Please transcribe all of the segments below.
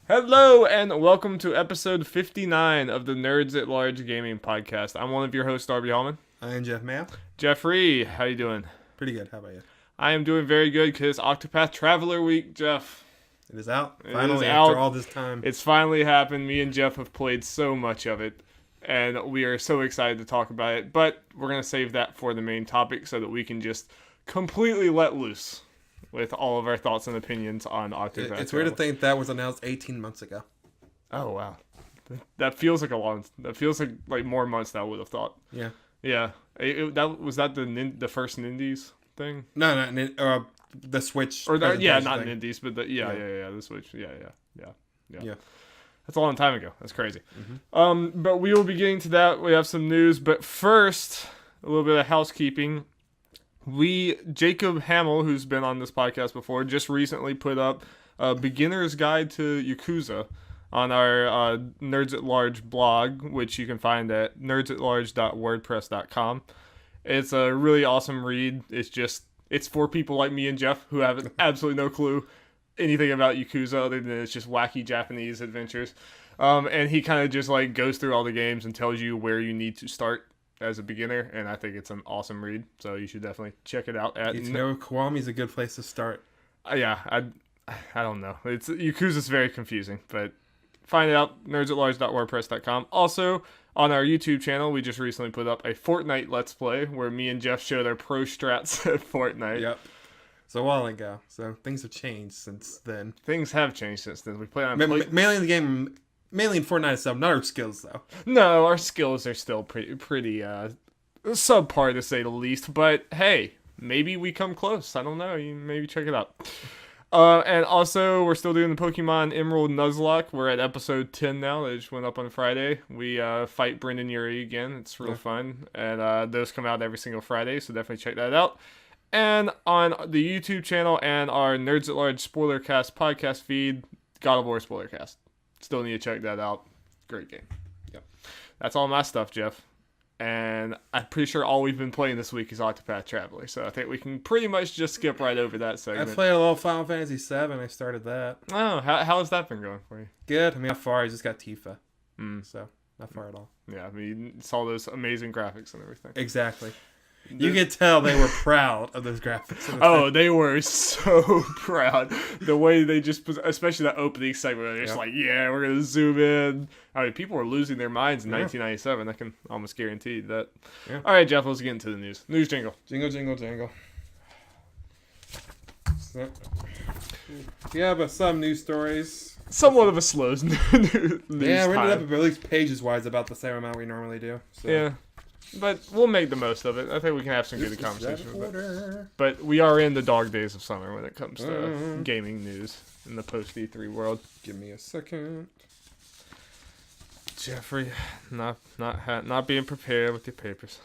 Hello and welcome to episode 59 of the Nerds at Large Gaming Podcast. I'm one of your hosts, Darby Hallman. I am Jeff Mayo. Jeffrey, how you doing? Pretty good. How about you? I am doing very good because Octopath Traveler week, Jeff. It is out. It Finally, is after out. all this time. It's finally happened. Me and Jeff have played so much of it, and we are so excited to talk about it. But we're going to save that for the main topic so that we can just completely let loose with all of our thoughts and opinions on Octopath It's Traveler. weird to think that was announced 18 months ago. Oh, wow. That feels like a long... That feels like more months than I would have thought. Yeah. Yeah. Was that the first Nindies thing? No, the Switch. Or not thing. Nindies, but the Switch. Yeah. Yeah. That's a long time ago. That's crazy. But we will be getting to that. We have some news, but first, a little bit of housekeeping. Jacob Hamill, who's been on this podcast before, just recently put up a beginner's guide to Yakuza on our Nerds at Large blog, which you can find at nerdsatlarge.wordpress.com. It's a really awesome read. It's for people like me and Jeff who have absolutely no clue anything about Yakuza other than it's just wacky Japanese adventures. And he kind of just like goes through all the games and tells you where you need to start as a beginner, and I think it's an awesome read, so you should definitely check it out. Kiwami's a good place to start. Yeah, I don't know. Yakuza's very confusing, but find it out, nerdsatlarge.wordpress.com. Also, on our YouTube channel, we just recently put up a Fortnite Let's Play where me and Jeff showed our pro strats at Fortnite. Yep. It's a while ago, so things have changed since then. Things have changed since then. We played on Mainly in the game, mainly in Fortnite itself, not our skills though. No, our skills are still pretty subpar to say the least, but hey, maybe we come close. I don't know. You maybe check it out. And also, we're still doing the Pokemon Emerald Nuzlocke. We're at episode 10 now. That just went up on Friday. We fight Brendan Urie again. It's really fun. And those come out every single Friday, so definitely check that out. And on the YouTube channel and our Nerds at Large Spoilercast podcast feed, God of War Spoilercast. Still need to check that out. Great game. Yep. That's all my stuff, Jeff. And I'm pretty sure all we've been playing this week is Octopath Traveler. So I think we can pretty much just skip right over that segment. I played a little Final Fantasy VII. I started that. Oh, how has that been going for you? Good. I mean, not far. I just got Tifa. Mm. So, not far at all. Yeah, I mean, you saw those amazing graphics and everything. Exactly. You could tell they were proud of those graphics. Oh, they were so proud. The way they just, especially that opening segment, they're just like, yeah, we're going to zoom in. I mean, people were losing their minds in 1997. I can almost guarantee that. Yeah. All right, Jeff, let's get into the news. News jingle. Jingle, jingle, jingle. So, yeah, but some news stories. Somewhat of a slow news Yeah, we ended up time. at least pages-wise about the same amount we normally do. So. Yeah. But we'll make the most of it. I think we can have some good conversations. But we are in the dog days of summer when it comes to gaming news in the post E3 world. Give me a second. Jeffrey, not being prepared with your papers.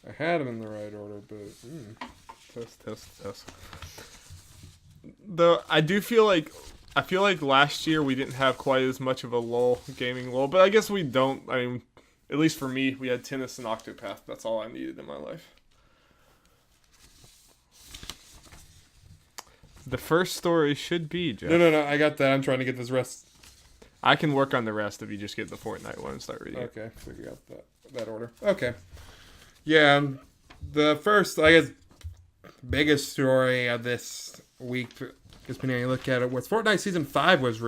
I had them in the right order, but Test. Though I feel like last year we didn't have quite as much of a gaming lull, but I guess we don't. I mean, at least for me, we had tennis and Octopath. That's all I needed in my life. The first story should be, Jeff. No. I got that. I'm trying to get this rest. I can work on the rest if you just get the Fortnite one and start reading it. Okay, so you got that order. Okay. Yeah, the first, I guess, biggest story of this week, just depending on how you look at it, was Fortnite Season 5 was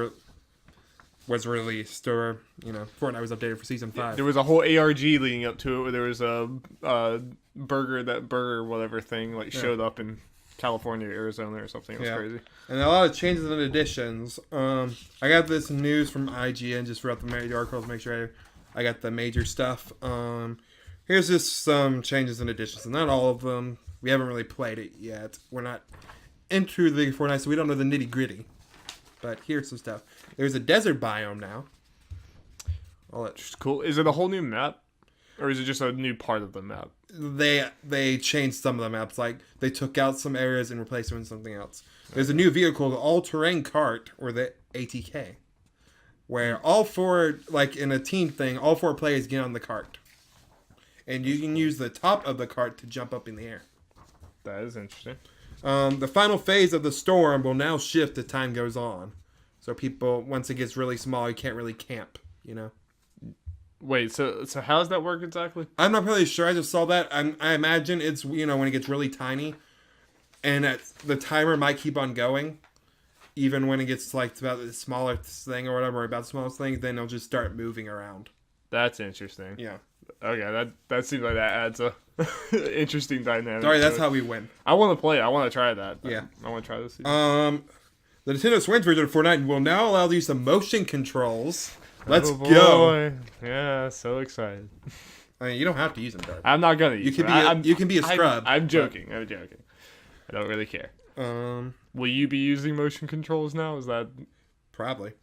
released, or, Fortnite was updated for Season 5. There was a whole ARG leading up to it where there was a burger whatever thing showed up in California, Arizona or something. It was crazy. And a lot of changes and additions. I got this news from IGN just throughout the articles to make sure I got the major stuff. Here's just some changes and additions, and not all of them. We haven't really played it yet. We're not into the Fortnite, so we don't know the nitty gritty. But here's some stuff. There's a desert biome now. Cool. Is it a whole new map? Or is it just a new part of the map? They changed some of the maps. Like, they took out some areas and replaced them with something else. There's a new vehicle, the all-terrain cart, or the ATK. Where all four, like in a team thing, all four players get on the cart. And you can use the top of the cart to jump up in the air. That is interesting. The final phase of the storm will now shift as time goes on. So people, once it gets really small, you can't really camp, you know? Wait, so how does that work exactly? I'm not really sure. I just saw that. I imagine it's, you know, when it gets really tiny, and the timer might keep on going, even when it gets like about the smallest thing or whatever, or about the smallest thing, then it'll just start moving around. That's interesting. Yeah. Okay, that seems like that adds a interesting dynamic. Sorry, that's how we win. I want to play it. I want to try that. Yeah. I want to try this. The Nintendo Switch version of Fortnite will now allow the use of motion controls. Let's Oh, go. Yeah, so excited. I mean, you don't have to use them, Darby. I'm not gonna use it. You can be a scrub. I'm joking. I'm joking. I don't really care. Will you be using motion controls now? Is that Probably.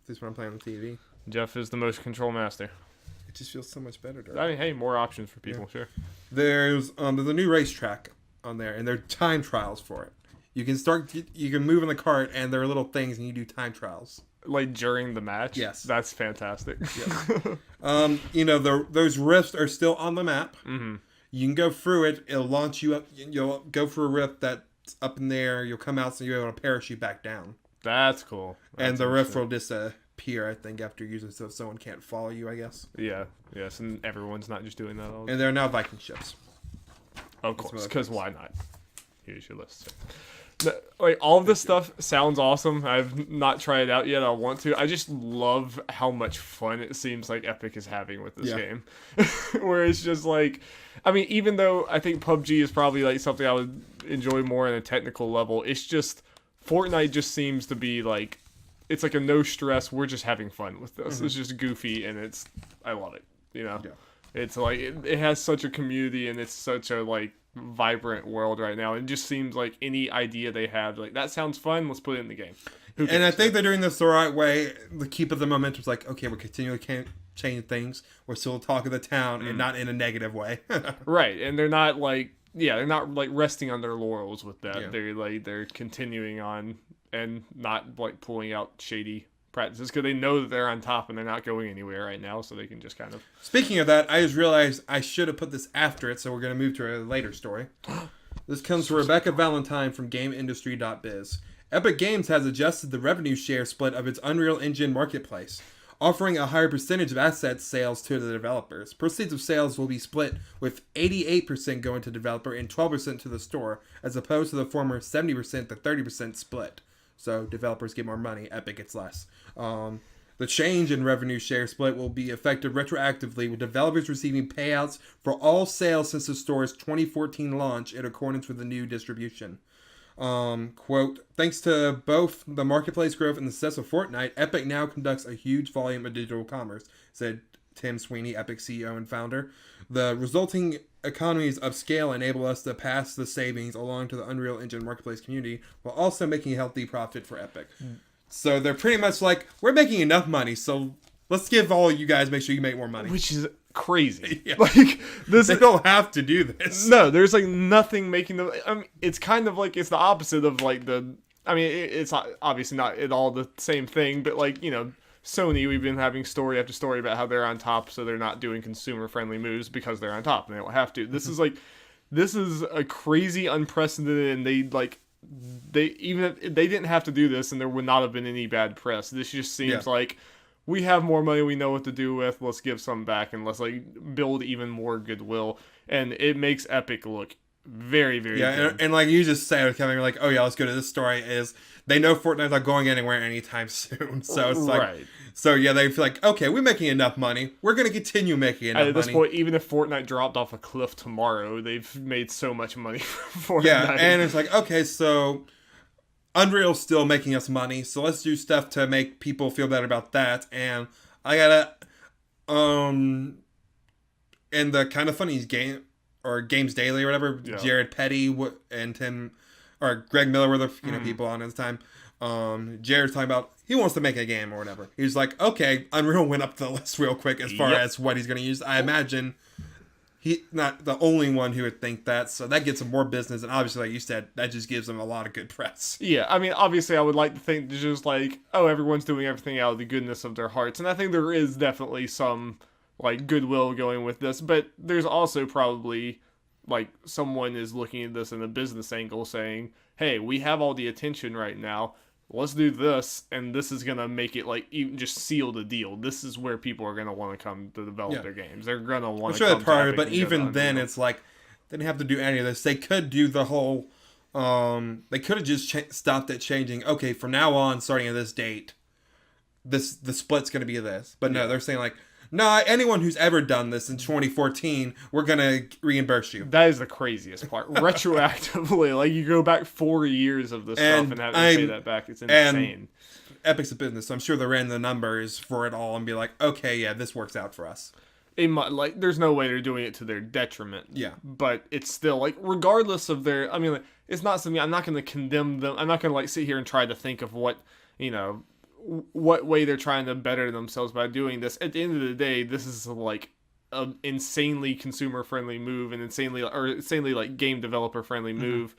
This is when I'm playing on the TV. Jeff is the motion control master? It just feels so much better, Darby. I mean, hey, more options for people, sure. There's a new racetrack on there, and there are time trials for it. You can move in the cart, and there are little things, and you do time trials. Like during the match? Yes. That's fantastic. Yes. You know, those rifts are still on the map. Mm-hmm. You can go through it. It'll launch you up. You'll go through a rift that's up in there. You'll come out, so you're able to parachute back down. That's cool. And the rift will disappear, I think, after using it, so someone can't follow you, I guess. Yeah. Yes, and everyone's not just doing that all the time. And there are now Viking ships. Of course, because why not? Here's your list. Like, all of this stuff sounds awesome. I've not tried it out yet. I want to. I just love how much fun it seems like Epic is having with this game. Where it's just like, I mean, even though I think PUBG is probably like something I would enjoy more on a technical level, it's just Fortnite just seems to be like, it's like a no stress. We're just having fun with this. Mm-hmm. It's just goofy, and I love it. You know, it's like it has such a community, and it's such a like vibrant world right now. It just seems like any idea they have, like, that sounds fun, let's put it in the game. And I think they're doing this the right way. The keep of the momentum is like, okay, we're continually change things. We're still talk of the town, and not in a negative way. Right, and they're not like, they're not like resting on their laurels with that. Yeah. They're continuing on and not like pulling out shady practices because they know that they're on top and they're not going anywhere right now, so they can just kind of. Speaking of that, I just realized I should have put this after it, so we're going to move to a later story. This comes from Rebecca Valentine from GameIndustry.biz. Epic Games has adjusted the revenue share split of its Unreal Engine marketplace, offering a higher percentage of asset sales to the developers. Proceeds of sales will be split, with 88% going to developer and 12% to the store, as opposed to the former 70% to 30% split. So developers get more money, Epic gets less. The change in revenue share split will be effective retroactively, with developers receiving payouts for all sales since the store's 2014 launch in accordance with the new distribution. Quote, thanks to both the marketplace growth and the success of Fortnite, Epic now conducts a huge volume of digital commerce, said Tim Sweeney, Epic CEO and founder. The resulting economies of scale enable us to pass the savings along to the Unreal Engine marketplace community, while also making a healthy profit for Epic. So they're pretty much like, we're making enough money, so let's give all you guys, make sure you make more money. Which is crazy. Yeah. Like, this, they don't have to do this. No, there's like nothing making them. I mean, it's kind of like, it's the opposite of like it's obviously not at all the same thing, but like, you know, Sony, we've been having story after story about how they're on top, so they're not doing consumer friendly moves because they're on top and they don't have to. This is like, this is a crazy, unprecedented, and even if they didn't have to do this, and there would not have been any bad press. This just seems like, we have more money, we know what to do with, let's give some back, and let's like build even more goodwill. And it makes Epic look very, very good. And like you just said, Kevin, you're like, oh yeah, let's go to this story. Is they know Fortnite's not going anywhere anytime soon, so it's like, so yeah, they feel like, okay, we're making enough money, we're gonna continue making enough money. At this point, even if Fortnite dropped off a cliff tomorrow, they've made so much money from Fortnite. Yeah, and it's like, okay, so Unreal's still making us money, so let's do stuff to make people feel better about that. And I gotta, and the kind of funny Games Daily or whatever, Jared Petty and Tim or Greg Miller were the people on at the time. Jared's talking about he wants to make a game or whatever. He's like, okay, Unreal went up the list real quick as far as what he's going to use. I imagine he's not the only one who would think that, so that gets him more business, and obviously, like you said, that just gives him a lot of good press. Yeah, I mean, obviously, I would like to think they're just like, oh, everyone's doing everything out of the goodness of their hearts, and I think there is definitely some like goodwill going with this, but there's also probably like someone is looking at this in a business angle saying, hey, we have all the attention right now, let's do this, and this is gonna make it like even just seal the deal. This is where people are gonna want to come to develop their games. They're gonna want to. I'm sure come that's part of to it, Epic but and go to even then, Unreal. it's like they didn't have to do any of this. They could do the whole. They could have just stopped at changing. Okay, from now on, starting at this date, the split's gonna be this. But no, they're saying like, no, anyone who's ever done this in 2014, we're gonna reimburse you. That is the craziest part. Retroactively, like you go back 4 years of this stuff and have to pay that back. It's insane. Epic's a business, so I'm sure they ran the numbers for it all and be like, okay, yeah, this works out for us. It might, like, there's no way they're doing it to their detriment. Yeah. But it's still, like, regardless of their, I mean, like, it's not something, I'm not going to condemn them. I'm not going to, like, sit here and try to think of what, you know, what way they're trying to better themselves by doing this. At the end of the day, this is, like, an insanely consumer-friendly move and insanely, like, game developer-friendly move.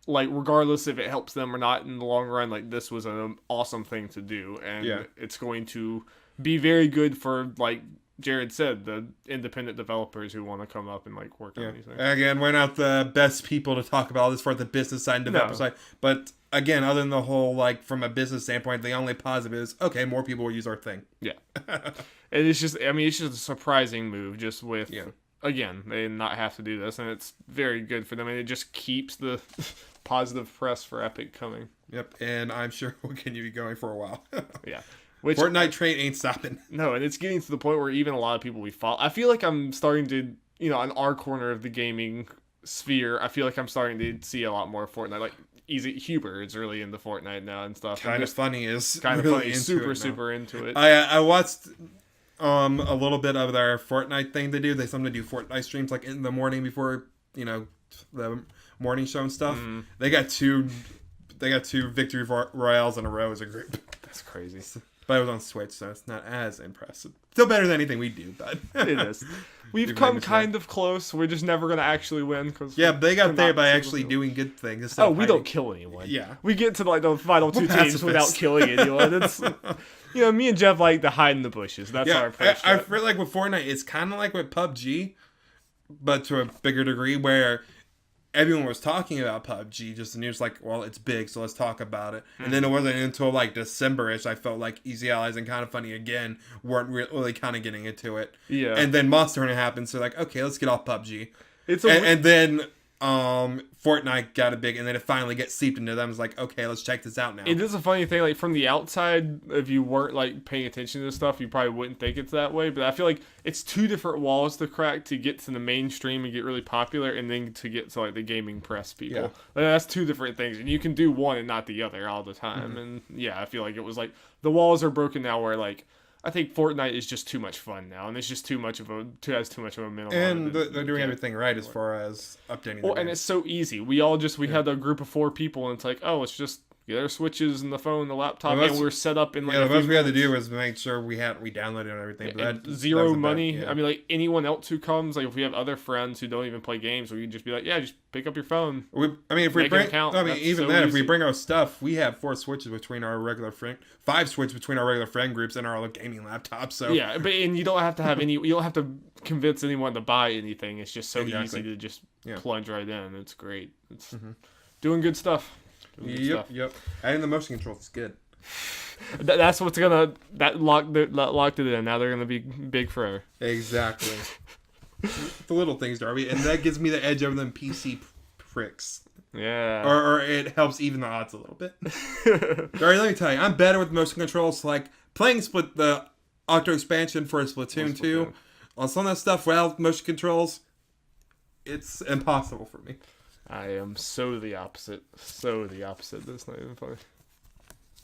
Like, regardless if it helps them or not in the long run, like, this was an awesome thing to do. And it's going to be very good for, like, Jared said, the independent developers who want to come up and like work on these things. Again, we're not the best people to talk about all this for the business side and developer side. But again, other than the whole, like, from a business standpoint, the only positive is, okay, more people will use our thing. Yeah. And it's just, I mean, it's just a surprising move just with, again, they did not have to do this. And it's very good for them. And it just keeps the positive press for Epic coming. Yep. And I'm sure we'll continue going for a while. Yeah. Which, Fortnite train ain't stopping. No, and it's getting to the point where even a lot of people we follow, I feel like I'm starting to, you know, in our corner of the gaming sphere, I feel like I'm starting to see a lot more Fortnite. Like, Huber is really into Fortnite now and stuff. Kind of funny is kind of really funny, super into it. I watched a little bit of their Fortnite thing they do. They sometimes do Fortnite streams like in the morning before, you know, the morning show and stuff. Mm-hmm. They got two victory royales in a row as a group. That's crazy. But it was on Switch, so it's not as impressive. Still better than anything we do, but it is. We've come kind of close. We're just never going to actually win. They got there by actually doing good things. We don't kill anyone. Yeah. We get to like the final two teams without killing anyone. It's, you know, me and Jeff like to hide in the bushes. That's our approach. I feel like with Fortnite, it's kind of like with PUBG, but to a bigger degree, where everyone was talking about PUBG, just the news like, well, it's big, so let's talk about it. And then it wasn't until like December-ish I felt like Easy Allies and Kind of Funny again weren't really kind of getting into it. Yeah. And then Monster Hunter happened, so like, okay, let's get off PUBG. And then Fortnite got a big, and then it finally gets seeped into them. It's like, okay, let's check this out now. It is a funny thing, like from the outside, if you weren't like paying attention to this stuff, you probably wouldn't think it's that way. But I feel like it's two different walls to crack to get to the mainstream and get really popular, and then to get to like the gaming press people. Like, that's two different things, and you can do one and not the other all the time. Mm-hmm. And yeah, I feel like it was like the walls are broken now, where like I think Fortnite is just too much fun now, and it's just too much of a minimum. And they're doing everything right as far as updating. Well, and it's so easy. We had a group of 4 people, and it's like, oh, let's just get our Switches and the phone, the laptop, and we're set up in like. Yeah, the most we had to do was make sure we downloaded and everything. But zero money. I mean, like anyone else who comes, like if we have other friends who don't even play games, we can just be like, yeah, just pick up your phone. If we bring our stuff, we have 4 Switches between our regular friend, 5 Switches between our regular friend groups and our gaming laptops. So yeah, and you don't have to have any. You don't have to convince anyone to buy anything. It's just so easy to just plunge right in. It's great. It's doing good stuff. Yep. Adding the motion controls is good. That's what's gonna locked it in. Now they're gonna be big forever. Exactly. The little things, Darby, and that gives me the edge over them PC pricks. Yeah. Or it helps even the odds a little bit. Darby, let me tell you, I'm better with motion controls. Like playing the Octo expansion for Splatoon 2 on some of that stuff without motion controls, it's impossible for me. I am so the opposite. That's not even funny.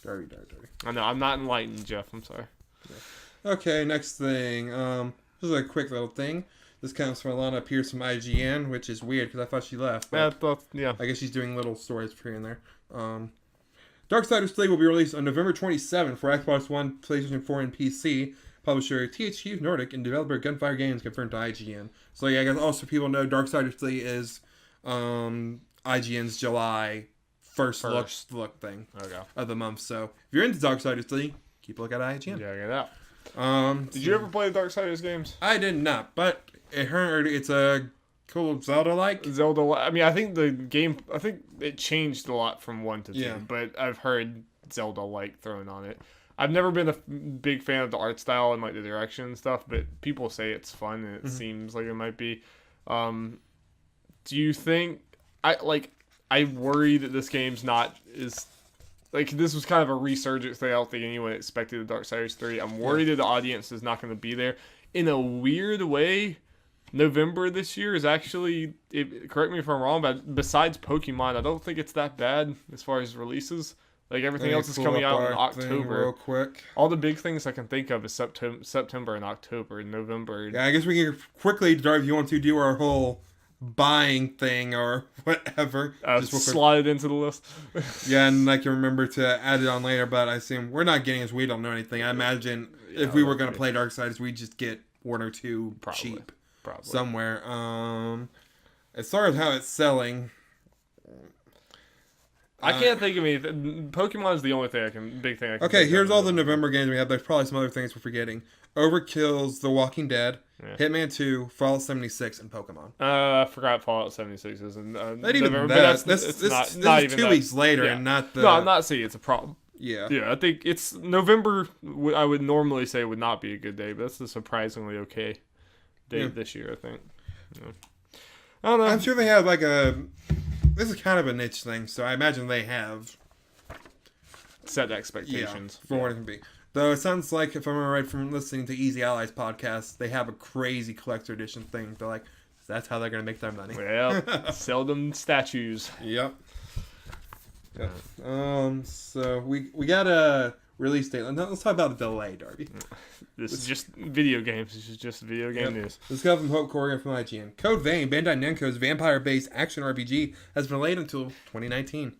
Darby. I know, I'm not enlightened, Jeff. I'm sorry. Yeah. Okay, next thing. This is a quick little thing. This comes from Alana Pierce from IGN, which is weird because I thought she left. Yeah, I guess she's doing little stories here and there. Darksiders 3 will be released on November 27th for Xbox One, PlayStation 4, and PC. Publisher THQ Nordic and developer Gunfire Games confirmed to IGN. So yeah, I guess also people know Darksiders 3 is IGN's July first look thing of the month. So if you're into Darksiders 3, keep a look at IGN. Yeah, get it out. Did you ever play the Darksiders games? I did not, but I heard it's a cool Zelda-like. I mean, I think the game, it changed a lot from 1 to 2, but I've heard Zelda-like thrown on it. I've never been a big fan of the art style and like the direction and stuff, but people say it's fun and it seems like it might be. Do you think I worry that this game's not is like this was kind of a resurgence thing. I don't think anyone expected the Darksiders 3. I'm worried that the audience is not going to be there. In a weird way, November this year is actually, correct me if I'm wrong, but besides Pokemon, I don't think it's that bad as far as releases. Like everything else is coming out in October. Real quick. All the big things I can think of is September and October and November. Yeah, I guess we can quickly, Darby, if you want to do our whole buying thing or whatever. Just slide it into the list. Yeah, and I can remember to add it on later, but I assume we're not getting as we don't know anything. I imagine if we were going to play Darksiders, we'd just get one or two cheap somewhere. As far as how it's selling, I can't think of anything. Pokemon is the only thing big thing I can. Okay, here's all the November games we have. There's probably some other things we're forgetting. Overkill's The Walking Dead, Hitman 2, Fallout 76, and Pokemon. I forgot Fallout 76 is in not even November, that. This is not even 2 weeks later, and not the. No, I'm not saying it's a problem. Yeah. Yeah, I think it's November. I would normally say would not be a good day, but that's a surprisingly okay day this year. I think. Yeah. I don't know. I'm sure they have like a. This is kind of a niche thing, so I imagine they have set expectations for what it can be. Though it sounds like, if I'm right from listening to Easy Allies podcast, they have a crazy collector edition thing. They're like, that's how they're going to make their money. Well, sell them statues. Yep. So we got a release date. Let's talk about the delay, Darby. This is just video games. This is just video game news. Let's go from Hope Corrigan from IGN. Code Vein, Bandai Namco's vampire-based action RPG, has been delayed until 2019.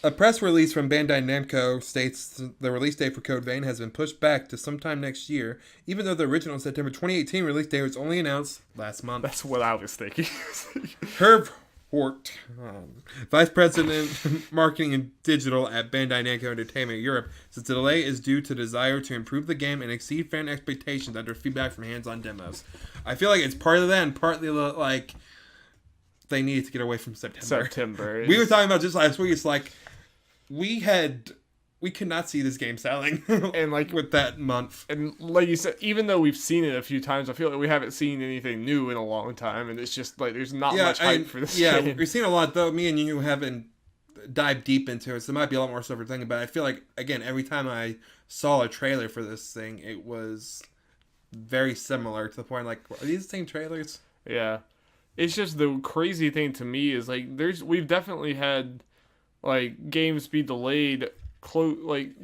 A press release from Bandai Namco states the release date for Code Vein has been pushed back to sometime next year, even though the original September 2018 release date was only announced last month. That's what I was thinking. Herb Hort, Vice President Marketing and Digital at Bandai Namco Entertainment Europe, says the delay is due to desire to improve the game and exceed fan expectations under feedback from hands-on demos. I feel like it's part of that and partly like they needed to get away from September. We were talking about just last week. It's like we could not see this game selling, and like with that month. And like you said, even though we've seen it a few times, I feel like we haven't seen anything new in a long time, and it's just like there's not much hype for this. Yeah, game. We've seen a lot though. Me and you haven't dived deep into it, so there might be a lot more stuff we're thinking about. I feel like again, every time I saw a trailer for this thing, it was very similar to the point like, are these the same trailers? Yeah. It's just the crazy thing to me is like we've definitely had like games be delayed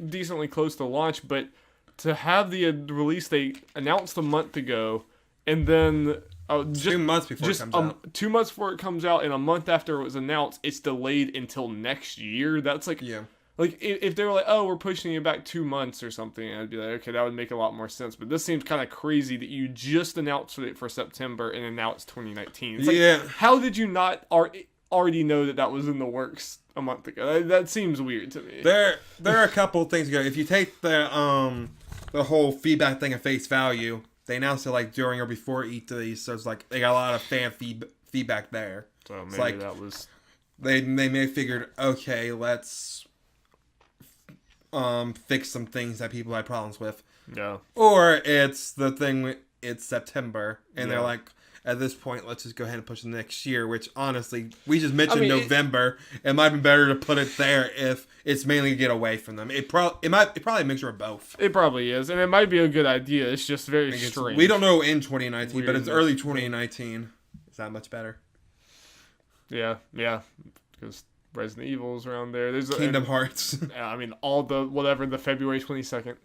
decently close to launch, but to have the release date announced a month ago and then 2 months before it comes out. 2 months before it comes out and a month after it was announced, it's delayed until next year. That's like like if they were like, oh, we're pushing it back 2 months or something, I'd be like, okay, that would make a lot more sense. But this seems kind of crazy that you just announced it for September and announced 2019. It's like, how did you not already know that was in the works a month ago? That seems weird to me. There are a couple of things to go. If you take the whole feedback thing at face value, they announced it like during or before E3, so it's like they got a lot of fan feedback there. So maybe that was they may have figured, okay, let's fix some things that people had problems with. Yeah. Or it's the thing, it's September, and they're like, at this point, let's just go ahead and push it next year, which honestly, we just mentioned November. It might be better to put it there if it's mainly to get away from them. It probably a mixture of both. It probably is, and it might be a good idea. It's just very strange. We don't know in 2019, but it's early 2019. Is that much better? Yeah, because Resident Evil's around there. There's Kingdom Hearts. I mean, all the February 22nd.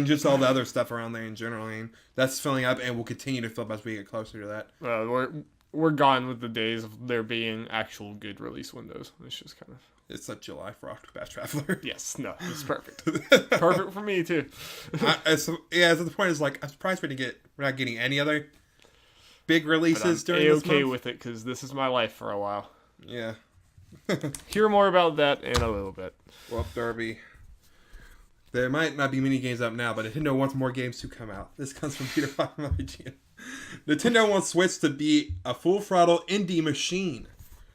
Just all the other stuff around there in general. I mean, that's filling up and will continue to fill up as we get closer to that. We're gone with the days of there being actual good release windows. It's just kind of. It's like July for Octopath Traveler. Yes, no, it's perfect. Perfect for me too. So the point is like, I'm surprised we're not getting any other big releases during this month. Okay with it because this is my life for a while. Yeah. Hear more about that in a little bit. Well, Darby, there might not be many games up now, but Nintendo wants more games to come out. This comes from Peter Fox from IGN. Nintendo wants Switch to be a full throttle indie machine.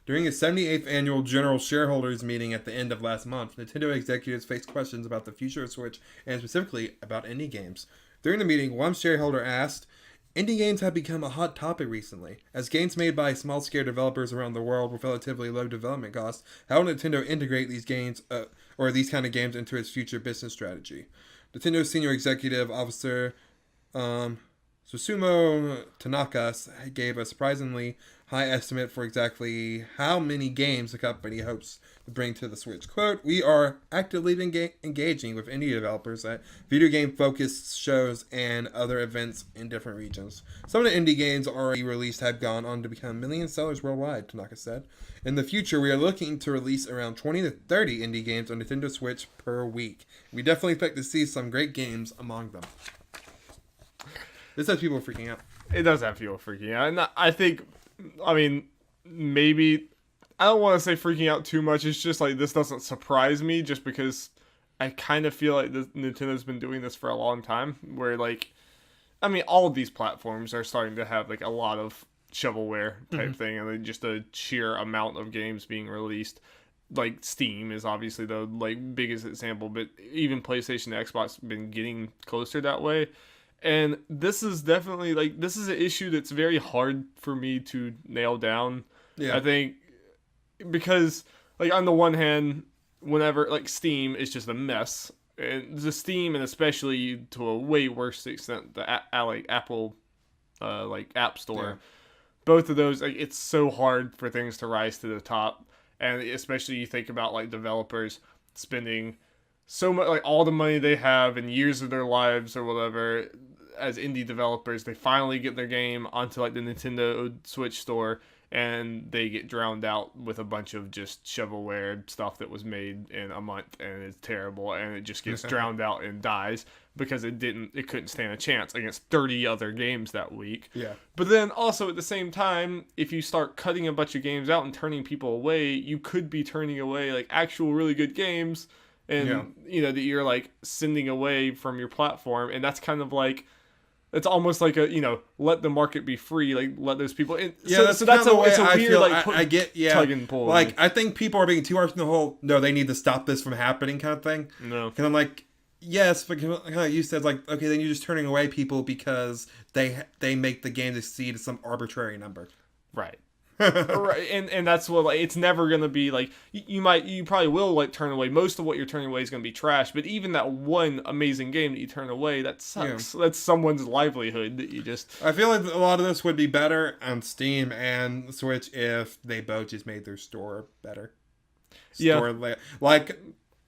During its 78th annual general shareholders meeting at the end of last month, Nintendo executives faced questions about the future of Switch and specifically about indie games. During the meeting, one shareholder asked, "Indie games have become a hot topic recently. As games made by small-scale developers around the world with relatively low development costs, how will Nintendo integrate these games or these kind of games into its future business strategy?" Nintendo senior executive officer Susumu Tanaka gave a surprisingly high estimate for exactly how many games the company hopes to bring to the Switch. Quote, "We are actively engaging with indie developers at video game-focused shows and other events in different regions. Some of the indie games already released have gone on to become million sellers worldwide," Tanaka said. "In the future, we are looking to release around 20 to 30 indie games on Nintendo Switch per week. We definitely expect to see some great games among them." This has people freaking out. It does have people freaking out. And I think, I mean, maybe, I don't want to say freaking out too much. It's just like, this doesn't surprise me just because I kind of feel like Nintendo's been doing this for a long time. Where, like, I mean, all of these platforms are starting to have, like, a lot of shovelware type thing. And then just a sheer amount of games being released. Like, Steam is obviously the, like, biggest example. But even PlayStation and Xbox have been getting closer that way. And this is definitely, like, this is an issue that's very hard for me to nail down. Yeah. I think, because, like, on the one hand, whenever, like, Steam is just a mess. And the Steam, and especially to a way worse extent, the, like, Apple, like, App Store. Yeah. Both of those, like, it's so hard for things to rise to the top. And especially you think about, like, developers spending so much, like, all the money they have and years of their lives or whatever as indie developers, they finally get their game onto, like, the Nintendo Switch store, and they get drowned out with a bunch of just shovelware stuff that was made in a month, and it's terrible, and it just gets drowned out and dies because it couldn't stand a chance against 30 other games that week. Yeah. But then also at the same time, if you start cutting a bunch of games out and turning people away, you could be turning away, like, actual really good games. And, you know, that you're, like, sending away from your platform. And that's kind of like, it's almost like a, you know, let the market be free. Like, let those people in. Yeah, so that's it's a weird, feel, like, I get, tug and pull. Like, I think people are being too harsh in the whole, no, they need to stop this from happening kind of thing. No. Because I'm like, yes, but like you said, like, okay, then you're just turning away people because they make the game exceed some arbitrary number. Right. Right, and that's what, like, it's never gonna be like, you probably will, like, turn away. Most of what you're turning away is gonna be trash, but even that one amazing game that you turn away, that sucks. Yeah. That's someone's livelihood that you just. I feel like a lot of this would be better on Steam and Switch if they both just made their store better. Like,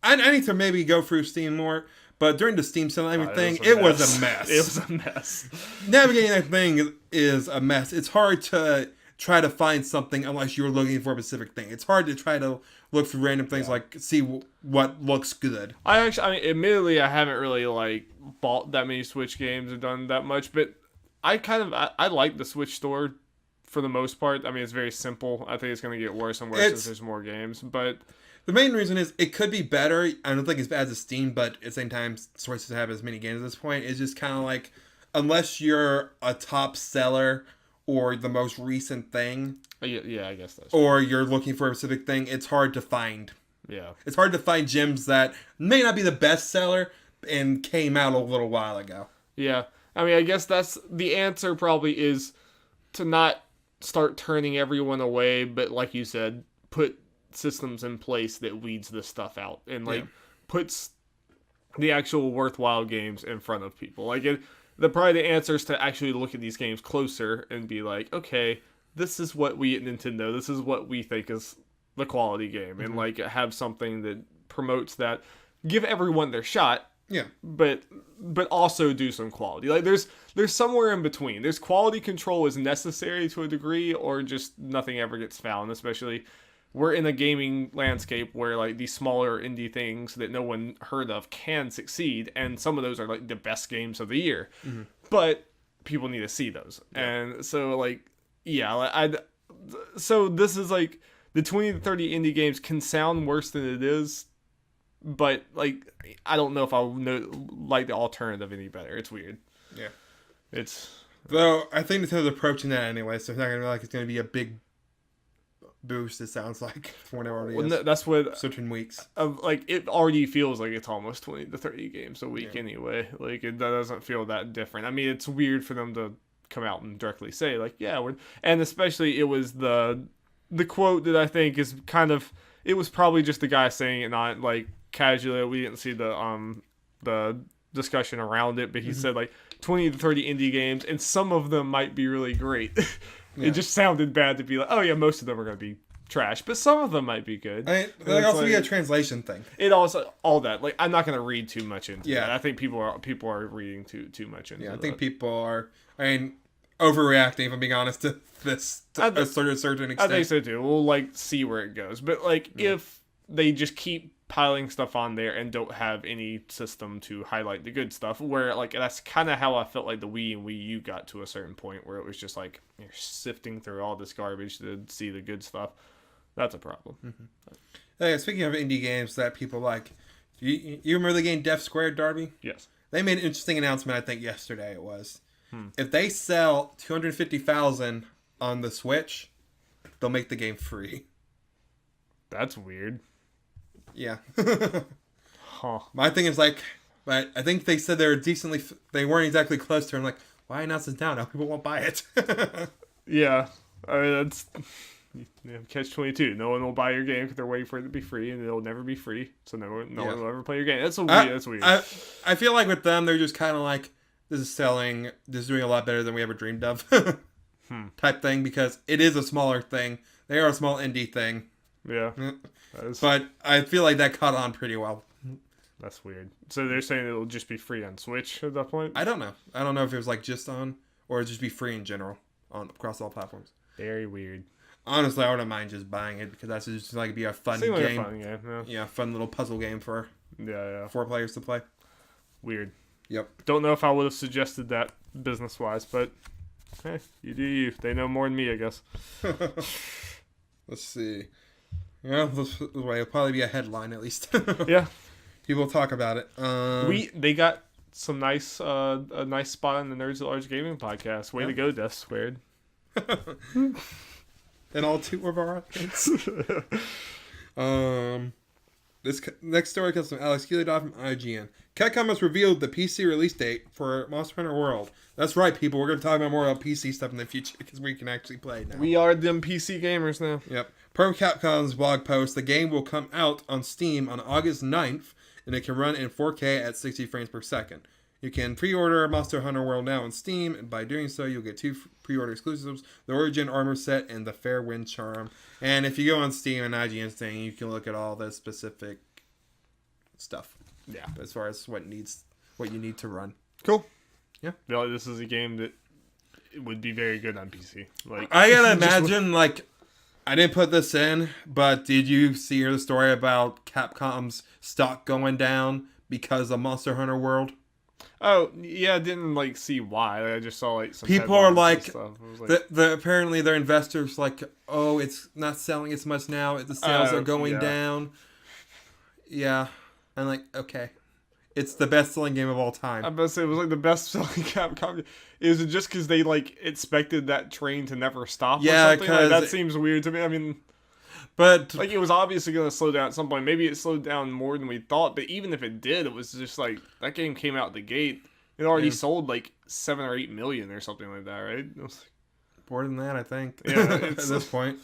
I need to maybe go through Steam more. But during the Steam sale and everything, it was a mess. It was a mess. Navigating that thing is a mess. It's hard to try to find something unless you're looking for a specific thing. It's hard to try to look for random things, like see what looks good. I mean, admittedly, I haven't really, like, bought that many Switch games or done that much, but I like the Switch store for the most part. I mean, it's very simple. I think it's going to get worse and worse as there's more games, but the main reason is it could be better. I don't think it's bad as Steam, but at the same time, Switch doesn't have as many games at this point. It's just kind of like, unless you're a top seller or the most recent thing. Yeah, I guess that's or you're looking for a specific thing, it's hard to find. Yeah. It's hard to find gems that may not be the best seller and came out a little while ago. Yeah. I mean, I guess that's the answer probably is to not start turning everyone away, but like you said, put systems in place that weeds this stuff out and, like, puts the actual worthwhile games in front of people. Like, probably the answer is to actually look at these games closer and be like, okay, this is what we at Nintendo, this is what we think is the quality game, and, like, have something that promotes that, give everyone their shot, but also do some quality. Like, there's somewhere in between. There's quality control is necessary to a degree, or just nothing ever gets found, especially. We're in a gaming landscape where, like, these smaller indie things that no one heard of can succeed, and some of those are, like, the best games of the year. Mm-hmm. But people need to see those. Yeah. And so, like, so this is, like, the 20 to 30 indie games can sound worse than it is, but, like, I don't know if I'll like the alternative any better. It's weird. Yeah. Though, I think Nintendo's approaching that anyway, so it's not going to be like it's going to be a big boost. It sounds like for whenever it Well, is. that's what Certain weeks. like it already feels like it's almost 20 to 30 games a week anyway. Like it doesn't feel that different. I mean, it's weird for them to come out and directly say like, yeah, and especially it was the quote that I think is kind of, it was probably just the guy saying it, not like casually. We didn't see the discussion around it, but he said like 20 to 30 indie games, and some of them might be really great. It just sounded bad to be like, oh yeah, most of them are going to be trash, but some of them might be good. It also be a translation thing. It also, all that, like, I'm not going to read too much into that. I think people are reading too much into I that. think people are, overreacting, if I'm being honest, to this to a certain extent. I think so too. We'll like see where it goes, but like if they just keep piling stuff on there and don't have any system to highlight the good stuff, where like that's kind of how I felt like the Wii and Wii U got to a certain point where it was just like you're sifting through all this garbage to see the good stuff. That's a problem. Speaking of indie games that people like, you remember the game Death Squared, Darby? Yes. They made an interesting announcement, I think yesterday it was. If they sell 250,000 on the Switch, they'll make the game free. That's weird. Yeah. Huh. My thing is like, but I think they said they were decently, they weren't exactly close to it. I'm like, why announce this now? Now people won't buy it. Yeah. I mean, that's catch-22. No one will buy your game because they're waiting for it to be free, and it'll never be free. So no one will ever play your game. That's weird. I feel like with them, they're just kind of like, this is doing a lot better than we ever dreamed of type thing, because it is a smaller thing. They are a small indie thing. Yeah. But I feel like that caught on pretty well. That's weird. So they're saying it'll just be free on Switch at that point? I don't know. I don't know if it was like just on, or just be free in general across all platforms. Very weird. Honestly, I wouldn't mind just buying it, because that's just like be a fun game. Like a fun game, yeah, fun little puzzle game for 4 players to play. Weird. Yep. Don't know if I would have suggested that business-wise, but hey, you do you. They know more than me, I guess. Let's see. Yeah, this way it'll probably be a headline at least. Yeah. People talk about it. They got some nice a nice spot on the Nerds at Large Gaming podcast. Way to go, Death Squared. And all 2 of our audience. This next story comes from Alex Keeley from IGN. Capcom has revealed the PC release date for Monster Hunter World. That's right, people. We're going to talk about more about PC stuff in the future, because we can actually play now. We are them PC gamers now. Yep. Per Capcom's blog post, the game will come out on Steam on August 9th, and it can run in 4K at 60 frames per second. You can pre-order Monster Hunter World now on Steam, and by doing so, you'll get 2 pre-order exclusives, the Origin Armor Set and the Fair Wind Charm. And if you go on Steam and IGN's thing, you can look at all the specific stuff. Yeah. As far as what you need to run. Cool. Yeah. I feel like this is a game that it would be very good on PC. Like, I gotta imagine, like, I didn't put this in, but did you hear the story about Capcom's stock going down because of Monster Hunter World? Oh, yeah, I didn't, like, see why. I just saw, like, some people are like, stuff. apparently their investors like, oh, it's not selling as much now. The sales are going down. Yeah. I'm like, okay. It's the best-selling game of all time. I'm about to say, it was, like, the best-selling Capcom. Is it just because they, like, expected that train to never stop or something? Like, that seems weird to me. I mean... But like, it was obviously going to slow down at some point. Maybe it slowed down more than we thought, but even if it did, it was just like, that game came out the gate. It already sold like 7 or 8 million or something like that, right? It was like, more than that, I think. Yeah, at this point.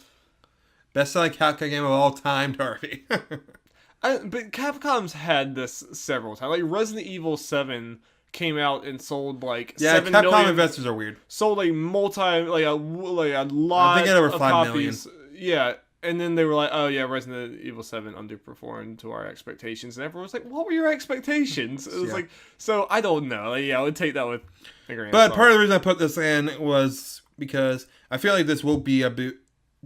Best-selling Capcom game of all time, Darby. But Capcom's had this several times. Like, Resident Evil 7 came out and sold like 7 Capcom million. investors are weird. Sold like a lot I think it had over of 5 copies. million. Yeah. And then they were like, oh yeah, Resident Evil 7 underperformed to our expectations. And everyone was like, what were your expectations? It was like, so I don't know. Like, yeah, I would take that with a grain of salt. But part of the reason I put this in was because I feel like this will be a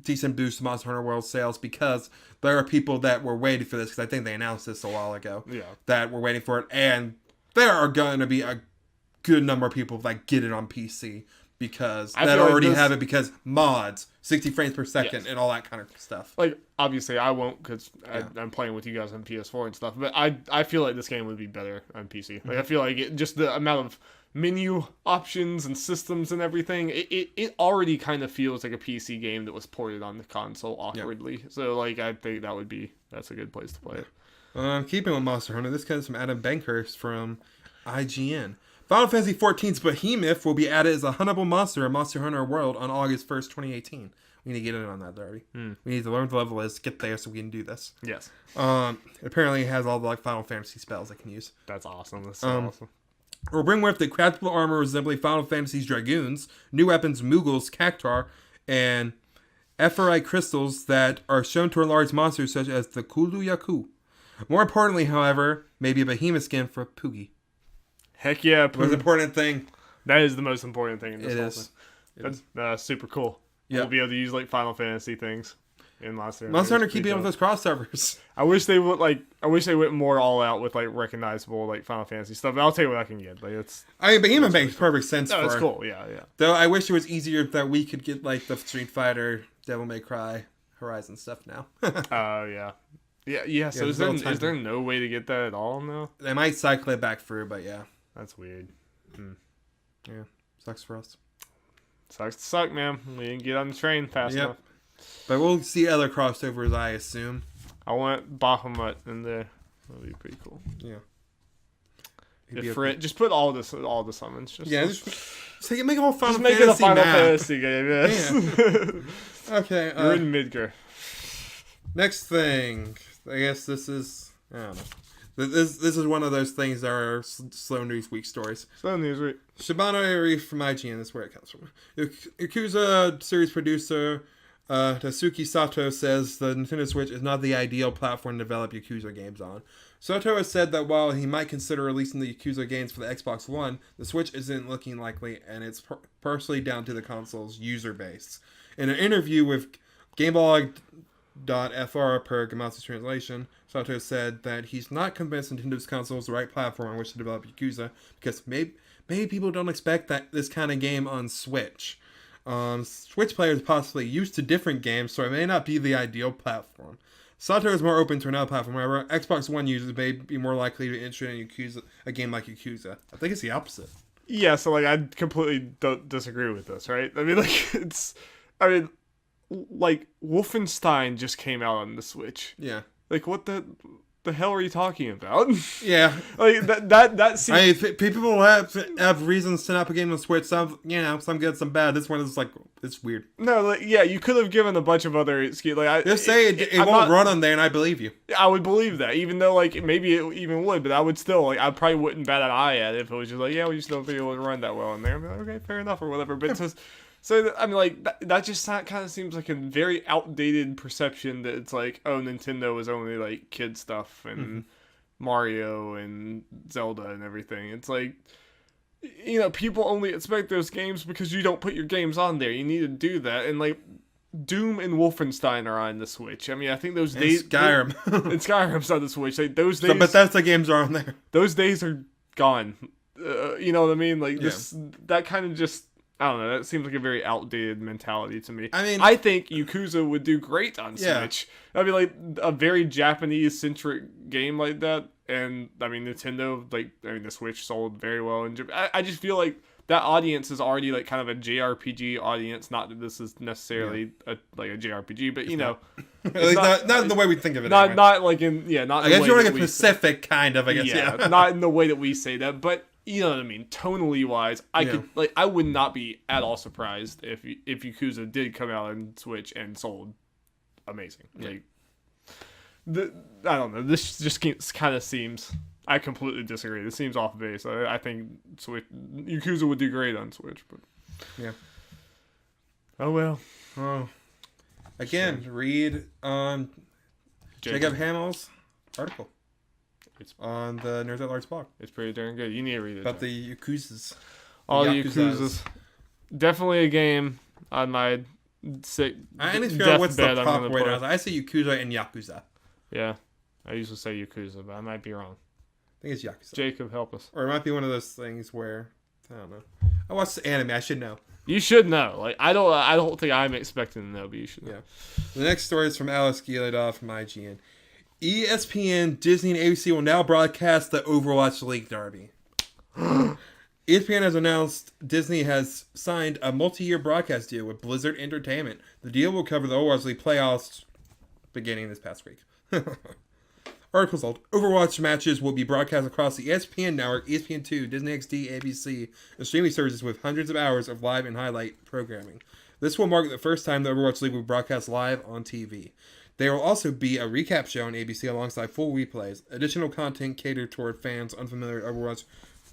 decent boost to Monster Hunter World sales, because there are people that were waiting for this, because I think they announced this a while ago. Yeah. That were waiting for it. And there are going to be a good number of people that get it on PC. Because that already have it, because mods, 60 frames per second, and all that kind of stuff. Like, obviously, I won't, because I'm playing with you guys on PS4 and stuff, but I feel like this game would be better on PC. Like, I feel like just the amount of menu options and systems and everything, it already kind of feels like a PC game that was ported on the console awkwardly. So like I think that's a good place to play it. Keeping with Monster Hunter, this comes from Adam Bankhurst from IGN. Final Fantasy XIV's Behemoth will be added as a huntable monster in Monster Hunter World on August 1st, 2018. We need to get in on that, Darby. We need to learn what the level is, get there so we can do this. Yes. Apparently it has all the like Final Fantasy spells I can use. That's awesome. That's so awesome. We'll bring with the craftable armor resembling Final Fantasy's Dragoons, new weapons Moogles, Cactar, and Ephrite crystals that are shown to enlarge monsters such as the Kulu Yaku. More importantly, however, maybe a Behemoth skin for Poogie. Heck yeah, Poogie. Most important thing. That is the most important thing in this whole thing. That's super cool. Yep. We'll be able to use like Final Fantasy things in Monster Hunter. Monster Hunter keep being with those crossovers. I wish they went more all out with like recognizable like Final Fantasy stuff. But I'll tell you what I can get. Like Behemoth makes perfect sense. It's cool. Yeah. Though I wish it was easier that we could get like the Street Fighter, Devil May Cry, Horizon stuff now. Yeah. So is there no way to get that at all now? They might cycle it back through, but yeah. That's weird. Yeah, sucks for us. Sucks to suck, man. We didn't get on the train fast enough. But we'll see other crossovers, I assume. I want Bahamut in there. That'd be pretty cool. Yeah. Just put all the summons. Just make them all Final Fantasy. Make it a Final Fantasy game. Yes. Yeah. Okay. You're in Midgar. Next thing, I guess this is. I don't know. This is one of those things that are slow news week stories. Slow news week. Shibano Eri from IGN is where it comes from. Yakuza series producer Tasuki Sato says the Nintendo Switch is not the ideal platform to develop Yakuza games on. Sato has said that while he might consider releasing the Yakuza games for the Xbox One, the Switch isn't looking likely, and it's partially down to the console's user base. In an interview with GameBlog.fr per Gamatsu's translation, Sato said that he's not convinced Nintendo's console is the right platform on which to develop Yakuza because maybe people don't expect this kind of game on Switch. Switch players possibly used to different games, so it may not be the ideal platform. Sato is more open to another platform. However, Xbox One users may be more likely to be interested in a game like Yakuza. I think it's the opposite. Yeah, so like I completely don't disagree with this, right? I mean, like Wolfenstein just came out on the Switch. Yeah. Like what the hell are you talking about? Yeah. Like that seems... people will have reasons to not put games on Switch. Some good, some bad. This one is like, it's weird. No, like, yeah, you could have given a bunch of other excuses. Like, just say it won't run on there, and I believe you. I would believe that, even though like maybe it even would, but I would still I probably wouldn't bat an eye at it if it was just like, yeah, we just don't think it would run that well in there. I'd be like, okay, fair enough or whatever. But just. So, I mean, like, that just kind of seems like a very outdated perception that it's like, oh, Nintendo is only, like, kid stuff and Mario and Zelda and everything. It's like, people only expect those games because you don't put your games on there. You need to do that. And, like, Doom and Wolfenstein are on the Switch. I mean, I think those days... Skyrim. And Skyrim's on the Switch. Like, those days... So Bethesda games are on there. Those days are gone. You know what I mean? Like, that kind of just... I don't know. That seems like a very outdated mentality to me. I mean, I think Yakuza would do great on Switch. I mean, like a very Japanese-centric game like that, and I mean, Nintendo, the Switch sold very well in Japan. I just feel like that audience is already like kind of a JRPG audience. Not that this is necessarily a JRPG, but not in the way we think of it. Not like not. I guess you're like a Pacific kind of. I guess not in the way that we say that, but. You know what I mean? Tonally wise, I would not be at all surprised if Yakuza did come out on Switch and sold amazing. Yeah. I don't know. This just kind of seems. I completely disagree. This seems off base. I think Yakuza would do great on Switch, but yeah. Oh well. Oh. Again, read Jacob Hamill's article. It's on the Nerds at Large blog. It's pretty darn good. You need to read it. About the Yakuzas. All the Yakuzas. Definitely a game on my sick I need to figure out what's the proper way to... I say Yakuza and Yakuza. Yeah. I usually say Yakuza, but I might be wrong. I think it's Yakuza. Jacob, help us. Or it might be one of those things where... I don't know. I watched the anime. I should know. You should know. Like I don't think I'm expecting to know, but you should know. Yeah. The next story is from Alice Gileadov from IGN. ESPN, Disney, and ABC will now broadcast the Overwatch League Derby. ESPN has announced Disney has signed a multi-year broadcast deal with Blizzard Entertainment. The deal will cover the Overwatch League playoffs beginning this past week. Articles called Overwatch matches will be broadcast across the ESPN network, ESPN2, Disney XD, ABC, and streaming services with hundreds of hours of live and highlight programming. This will mark the first time the Overwatch League will broadcast live on TV. There will also be a recap show on ABC alongside full replays. Additional content catered toward fans unfamiliar with Overwatch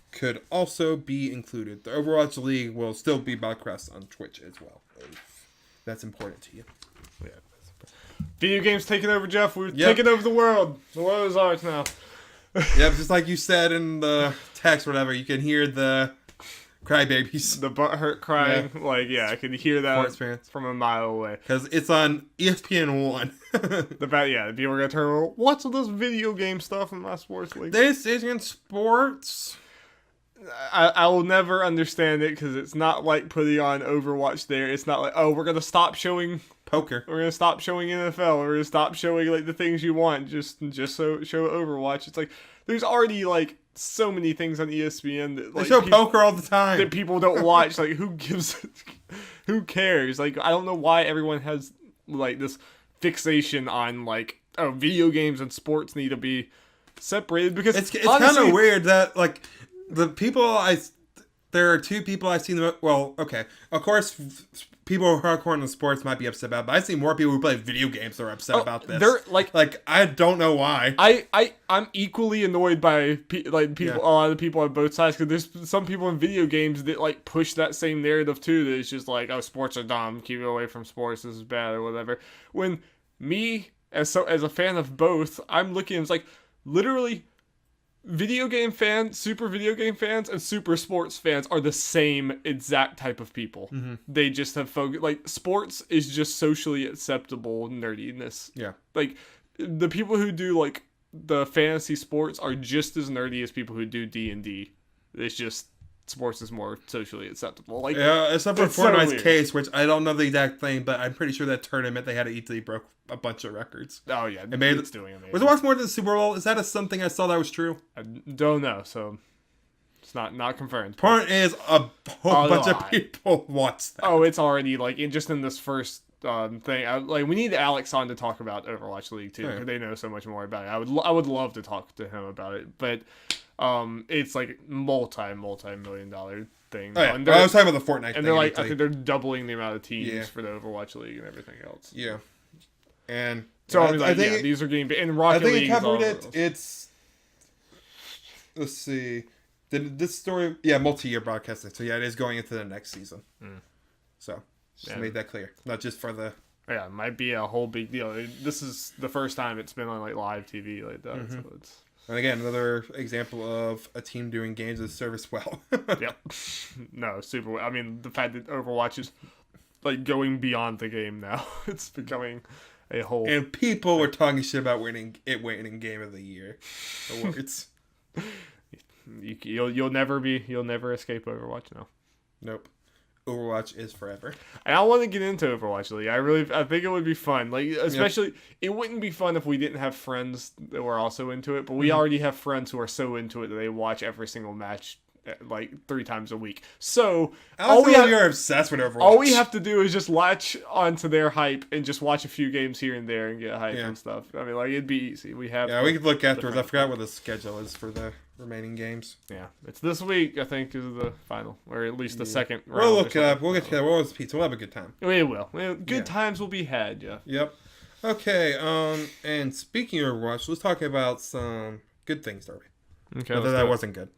could also be included. The Overwatch League will still be broadcast on Twitch as well, if that's important to you. Yeah. Video games taking over, Jeff. We're taking over the world. The world is ours now. Yep, just like you said in the text, whatever, you can hear the crybabies. The butthurt crying. Yeah. I can hear that from a mile away. Because it's on ESPN 1. The people are going to turn, what's this video game stuff in my sports league? This isn't sports. I will never understand it because it's not like putting on Overwatch there. It's not like, oh, we're going to stop showing poker. We're going to stop showing NFL. We're going to stop showing the things you want just so show Overwatch. It's like there's already so many things on ESPN that they show poker all the time that people don't watch. Who cares? I don't know why everyone has this fixation on video games and sports need to be separated because it's kind of weird that there are two people I've seen. Well, okay, of course, people who are hardcore in sports might be upset about it, but I see more people who play video games that are upset about this. They're I don't know why. I'm equally annoyed by people. A lot of people on both sides because there's some people in video games that push that same narrative too. That it's just oh, sports are dumb. Keep it away from sports. This is bad or whatever. When me as a fan of both, I'm looking. It's literally. Video game fans, super video game fans, and super sports fans are the same exact type of people. Mm-hmm. They just have focused. Sports is just socially acceptable nerdiness. Yeah. The people who do, the fantasy sports are just as nerdy as people who do D&D. It's just, sports is more socially acceptable. Yeah, except for Fortnite's case, which I don't know the exact thing, but I'm pretty sure that tournament they had to easily broke a bunch of records. Oh yeah, it's doing amazing. Was it watched more than the Super Bowl? Is that something I saw that was true? I don't know, so it's not confirmed. Point is, a whole bunch of people watched that. Oh, it's already just in this first thing. We need Alex on to talk about Overwatch League too, because they know so much more about it. I would love to talk to him about it, but it's multi-million-dollar thing. Oh, yeah. I was talking about the Fortnite thing. And they're I think they're doubling the amount of teams for the Overwatch League and everything else. Yeah. And so I think these are getting in Rocket League. I think it covered it. It's let's see. This story, multi-year broadcasting. So it is going into the next season. Mm. So just made that clear, not just for the. Yeah, it might be a whole big deal. This is the first time it's been on live TV like that. Mm-hmm. So it's. And again, another example of a team doing games as a service well. Yep. No, super well. I mean, the fact that Overwatch is going beyond the game now. It's becoming a whole. And people were talking shit about winning Game of the Year awards. You'll never escape Overwatch. No. Nope. Overwatch is forever. And I want to get into Overwatch League. I think it would be fun. Especially, it wouldn't be fun if we didn't have friends that were also into it. But we already have friends who are so into it that they watch every single match 3 times a week. So you're obsessed with Overwatch. All we have to do is just latch onto their hype and just watch a few games here and there and get hype and stuff. I mean, it'd be easy. We could look afterwards. I forgot what the schedule is for the remaining games. Yeah, it's this week. I think is the final, or at least the second round. We'll look it up. We'll get together. We'll have pizza. We'll have a good time. We will. Good times will be had, Jeff. Yep. Okay. And speaking of Overwatch, let's talk about some good things, Darby. Okay. Although that wasn't good.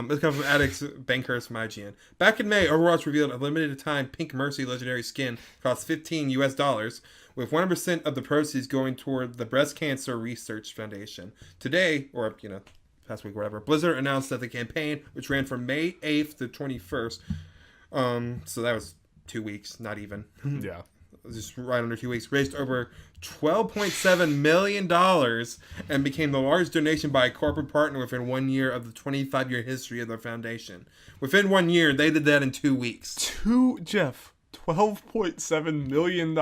This comes from Alex Bankhurst from IGN. Back in May, Overwatch revealed a limited time Pink Mercy legendary skin cost $15 with 100% of the proceeds going toward the Breast Cancer Research Foundation. Today, or past week, whatever, Blizzard announced that the campaign, which ran from May 8th to 21st, so that was 2 weeks, not even. Yeah. Just right under 2 weeks, raised over $12.7 million and became the largest donation by a corporate partner within 1 year of the 25-year history of the foundation. Within 1 year, they did that in 2 weeks. $12.7 million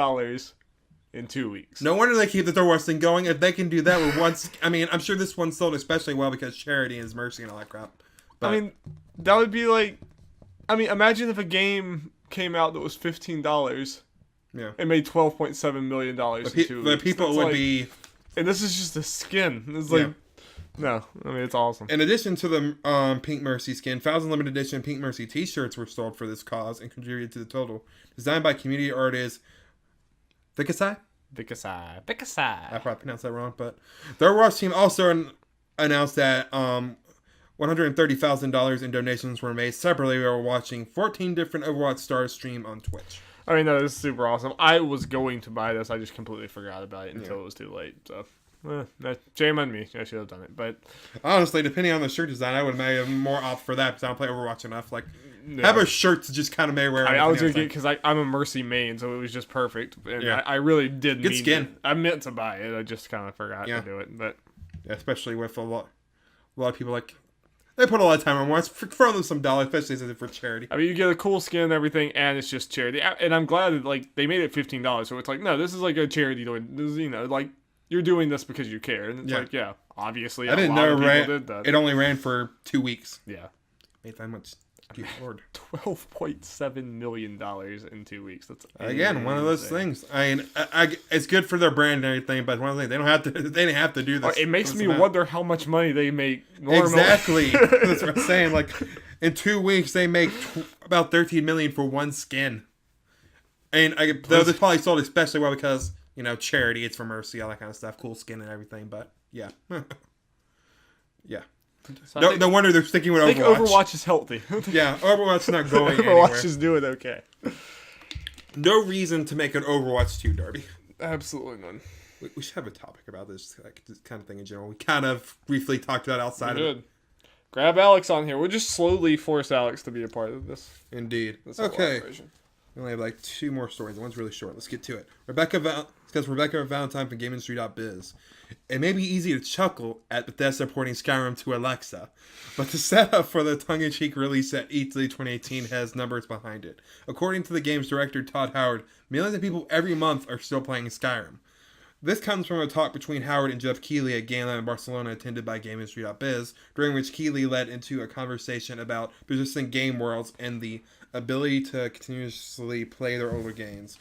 in 2 weeks. No wonder they keep the Overwatch thing going. If they can do that with once, I mean, I'm sure this one sold especially well because charity and mercy and all that crap. But, I mean, that would be I mean, imagine if a game came out that was $15 Yeah. and made $12.7 million in 2 weeks. The people That's would like, be... and this is just a skin. It's like, no, I mean, it's awesome. In addition to the Pink Mercy skin, thousands limited edition Pink Mercy t-shirts were sold for this cause and contributed to the total. Designed by community artist Vikasai? Vikasai. I probably pronounced that wrong, but the Overwatch team also announced that $130,000 in donations were made separately while watching 14 different Overwatch stars stream on Twitch. I mean, no, this is super awesome. I was going to buy this. I just completely forgot about it until it was too late. So, shame on me. I should have done it. But honestly, depending on the shirt design, I would maybe more opt for that because I don't play Overwatch enough. Like, have a shirt to just kind of maybe wear. I was going to get because I'm a Mercy main, so it was just perfect. And I really did good mean skin. I meant to buy it. I just kind of forgot to do it. But especially with a lot of people like. They put a lot of time on once. Throw them some dollars, especially for charity. I mean, you get a cool skin and everything, and it's just charity. And I'm glad that, like, they made it $15. So it's like, no, this is like a charity doing this, you know, like, you're doing this because you care. And it's like, obviously, I didn't know did that. It only ran for 2 weeks. Yeah. Made that much. Good Lord. $12.7 million in 2 weeks. That's again one of those things. I mean, it's good for their brand and everything, but one of the things they don't have to. They didn't have to do this. It makes me wonder how much money they make normally. Exactly. That's what I'm saying. Like in 2 weeks, they make about $13 million for one skin, and though this probably sold especially well because charity. It's for Mercy, all that kind of stuff, cool skin and everything. But yeah. So no wonder they're sticking with Overwatch. I think Overwatch is healthy. Yeah, Overwatch is not going anywhere. Overwatch anywhere. is doing okay. No reason to make an Overwatch 2, Darby. Absolutely none. We should have a topic about this kind of thing in general. We kind of briefly talked about outside of it. Grab Alex on here. We'll just slowly force Alex to be a part of this. Indeed. Okay. We only have like 2 more stories. One's really short. Let's get to it. Rebecca Valentine from GameIndustry.biz. It may be easy to chuckle at Bethesda porting Skyrim to Alexa, but the setup for the tongue-in-cheek release at E3 2018 has numbers behind it. According to the game's director Todd Howard, millions of people every month are still playing Skyrim. This comes from a talk between Howard and Jeff Keighley at Game Lab in Barcelona attended by GameIndustry.biz, during which Keighley led into a conversation about persistent game worlds and the ability to continuously play their older games.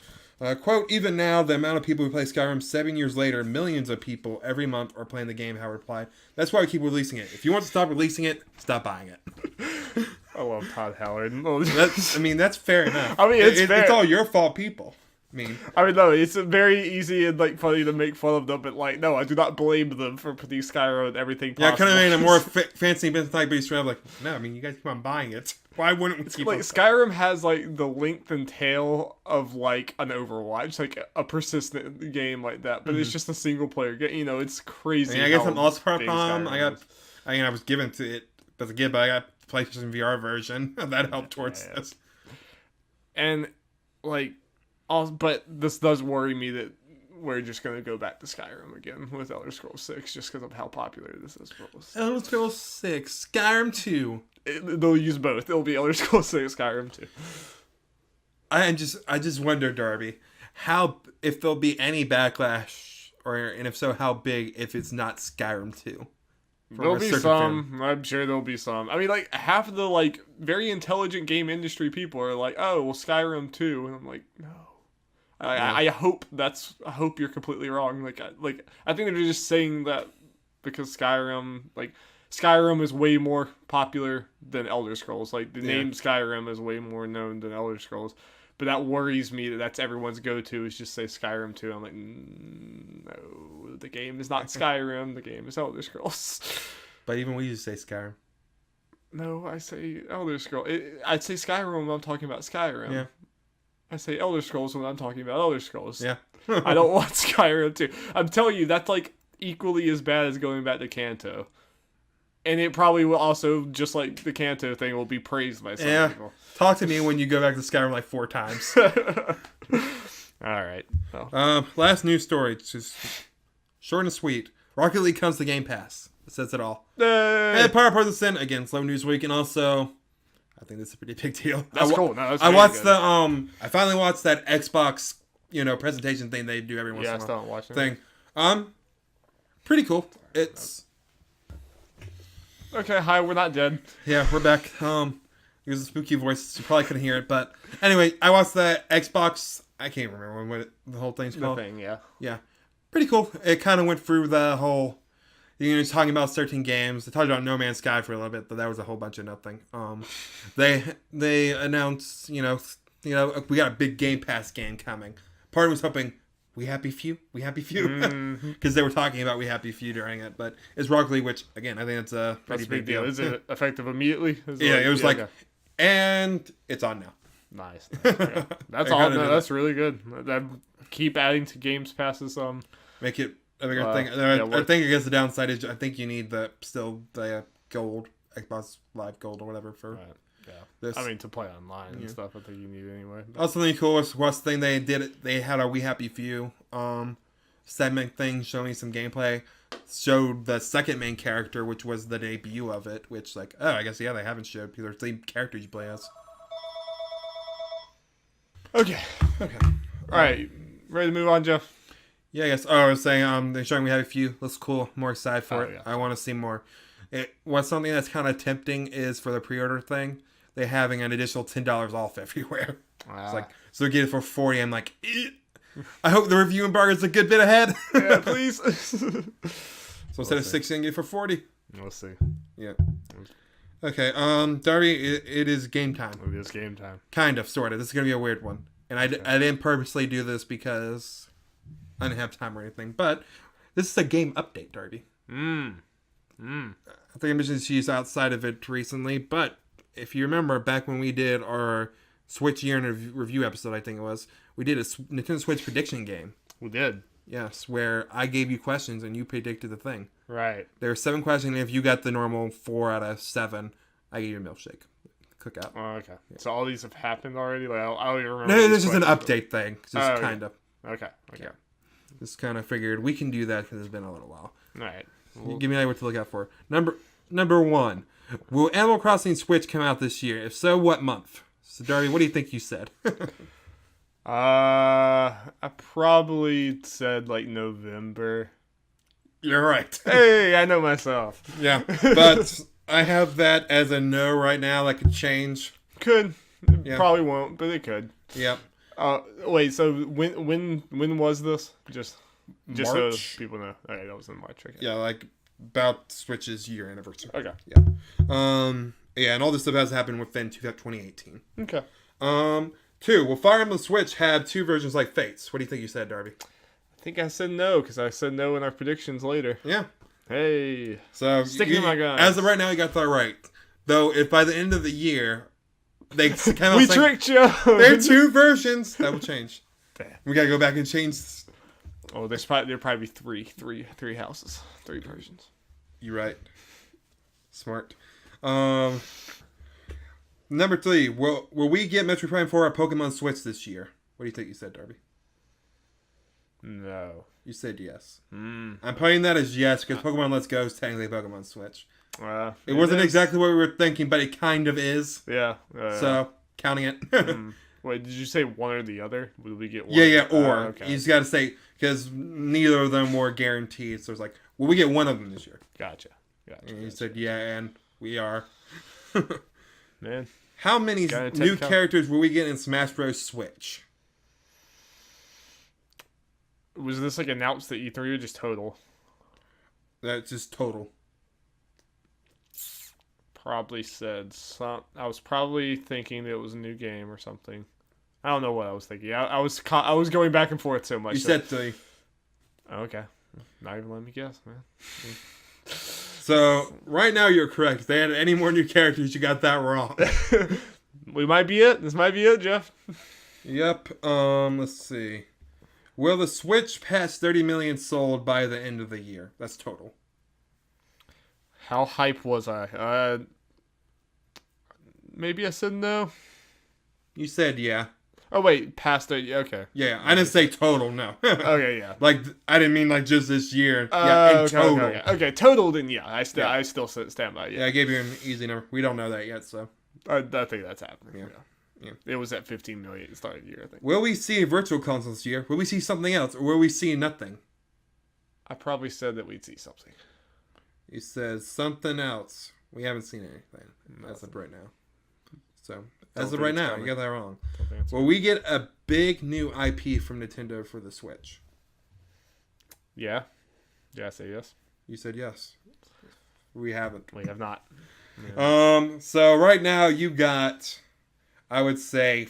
Quote, even now, the amount of people who play Skyrim 7 years later, millions of people every month are playing the game, Howard replied. That's why we keep releasing it. If you want to stop releasing it, stop buying it. I love Todd Howard. That's fair enough. I mean, fair. It's all your fault, people. No, it's very easy and funny to make fun of them, but no, I do not blame them for putting Skyrim and everything possible. Yeah, I could have made a more fancy business like, but he's like, no, you guys keep on buying it. Why wouldn't we keep on? Skyrim has the length and tail of an Overwatch, a persistent game like that, but it's just a single player game. It's crazy. I guess I'm also I was given to it as a gift, but I got PlayStation VR version that helped towards this. And but this does worry me that we're just going to go back to Skyrim again with Elder Scrolls 6 just because of how popular this is. Elder Scrolls 6, Skyrim 2. They'll use both. It'll be Elder Scrolls 6, Skyrim 2. I just wonder, Darby, if there'll be any backlash, and if so, how big if it's not Skyrim 2. There'll be some. I'm sure there'll be some. I mean, half of the very intelligent game industry people are like, oh, well, Skyrim 2, and I'm like, no. I hope you're completely wrong. I think they're just saying that because Skyrim is way more popular than Elder Scrolls. The name Skyrim is way more known than Elder Scrolls. But that worries me that that's everyone's go-to is just say Skyrim 2. I'm like, no, the game is not Skyrim. The game is Elder Scrolls. But even we just say Skyrim. No, I say Elder Scrolls. I'd say Skyrim when I'm talking about Skyrim. Yeah. I say Elder Scrolls when I'm talking about Elder Scrolls. Yeah. I don't want Skyrim 2. I'm telling you, that's equally as bad as going back to Kanto. And it probably will also, just like the Kanto thing, will be praised by some people. Talk to me when you go back to Skyrim 4 times. Alright. Well. Last news story. It's just short and sweet. Rocket League comes to Game Pass. It says it all. And part of the sin, again, slow news week, and also I think this is a pretty big deal. That's cool. No, that's I watched good. I finally watched that Xbox, presentation thing they do every once in a while. Yeah, I still haven't watched it. Thing. Pretty cool. It's okay. Hi, we're not dead. Yeah, we're back. It was a spooky voice. You probably couldn't hear it, but anyway, I watched the Xbox. I can't remember what the whole thing's called. The thing, yeah. Yeah, pretty cool. It kind of went through the whole. It's talking about certain games. They talked about No Man's Sky for a little bit, but that was a whole bunch of nothing. They announced, we got a big Game Pass game coming. Part of me was hoping We Happy Few, because they were talking about We Happy Few during it. But it's Rocket League, which again I think it's a pretty big deal. Is it effective immediately? It was like, and it's on now. Nice. Yeah. That's all. No, that's really good. Keep adding to Games Passes. Make it a bigger thing. I think I guess the downside is I think you need the gold Xbox Live Gold or whatever for this. I mean, to play online and stuff. I think you need it anyway. But. Also, something cool was thing they did. They had a We Happy Few segment thing showing some gameplay. Showed the second main character, which was the debut of it. Which I guess they haven't showed because there's 3 characters you play as. Okay. All right. Ready to move on, Jeff? Yeah, I guess. Oh, I was saying they're showing We Have a Few. Looks cool. More excited for it. Yeah. I want to see more. What's something that's kind of tempting is for the pre-order thing. They're having an additional $10 off everywhere. It's so get it for $40. I'm like, I hope the review embargo is a good bit ahead. Yeah, please. So instead of $60, get it for $40. We'll see. Yeah. Okay, Darby, it is game time. It is game time. Kind of, sort of. This is going to be a weird one. And I didn't purposely do this because I didn't have time or anything. But this is a game update, Darby. I think I mentioned she's outside of it recently. But if you remember, back when we did our Switch year in review episode, I think it was, we did a Nintendo Switch prediction game. We did. Yes, where I gave you questions and you predicted the thing. Right. There were 7 questions, and if you got the normal 4 out of 7, I gave you a milkshake. Cookout. Oh, okay. Yeah. So all these have happened already? I don't even remember. No, this is an update thing. Just kind of. Okay. Yeah. Just kind of figured we can do that because it's been a little while. All right. Give me an idea what to look out for. Number 1. Will Animal Crossing Switch come out this year? If so, what month? So, Darby, what do you think you said? I probably said November. You're right. Hey, I know myself. Yeah, but I have that as a no right now. That could change. Could. Probably won't, but it could. Yep. Wait. So when was this? Just March? So people know. Okay, that was in March. Okay. Yeah, about Switch's year anniversary. Okay. Yeah. Yeah, and all this stuff has happened within 2018. Okay. 2. Will Fire Emblem Switch have 2 versions like Fates? What do you think you said, Darby? I think I said no because I said no in our predictions later. Yeah. Hey. So sticking to my guns. As of right now, you got that right. Though, if by the end of the year they come out we tricked you. There are 2 versions. That will change. Damn. We gotta go back and change. Oh, there'll probably be three houses, 3 versions. You're right. Smart. Number 3. Will we get Metroid Prime 4 at Pokemon Switch this year? What do you think you said, Darby? No. You said yes. I'm putting that as yes because Pokemon Let's Go is technically Pokemon Switch. It wasn't exactly what we were thinking, but it kind of is. Yeah. So, counting it. Wait, did you say one or the other? Will we get one? Yeah, or. Okay. You just got to say, because neither of them were guaranteed. So it's will we get one of them this year? Gotcha. And you said, yeah, and we are. Man. How many new characters will we get in Smash Bros. Switch? Was this announced at E3 or just total? That's just total. Probably said some. I was probably thinking it was a new game or something. I don't know what I was thinking. I was going back and forth so much. You said 3. Okay. Not even let me guess, man. So, right now you're correct. If they had any more new characters, you got that wrong. We might be it. This might be it, Jeff. Yep. Let's see. Will the Switch pass 30 million sold by the end of the year? That's total. How hype was I? Maybe I said no. You said yeah. Oh, wait. Past 30. Okay. Yeah, I didn't say total, no. Okay, yeah. I didn't mean just this year. Yeah, in total. Okay, total, then yeah. I still stand by it. Yeah, I gave you an easy number. We don't know that yet, so. I think that's happening. Yeah. It was at 15 million at the start of the year, I think. Will we see virtual consoles this year? Will we see something else? Or will we see nothing? I probably said that we'd see something. You said something else. We haven't seen anything. That's up right now. So as of right now, coming. you got that wrong. Don't think it's Well, we get a big new IP from Nintendo for the Switch. Yeah. Yeah, I say yes. You said yes. We haven't. We have not. Yeah. So right now you got, I would say,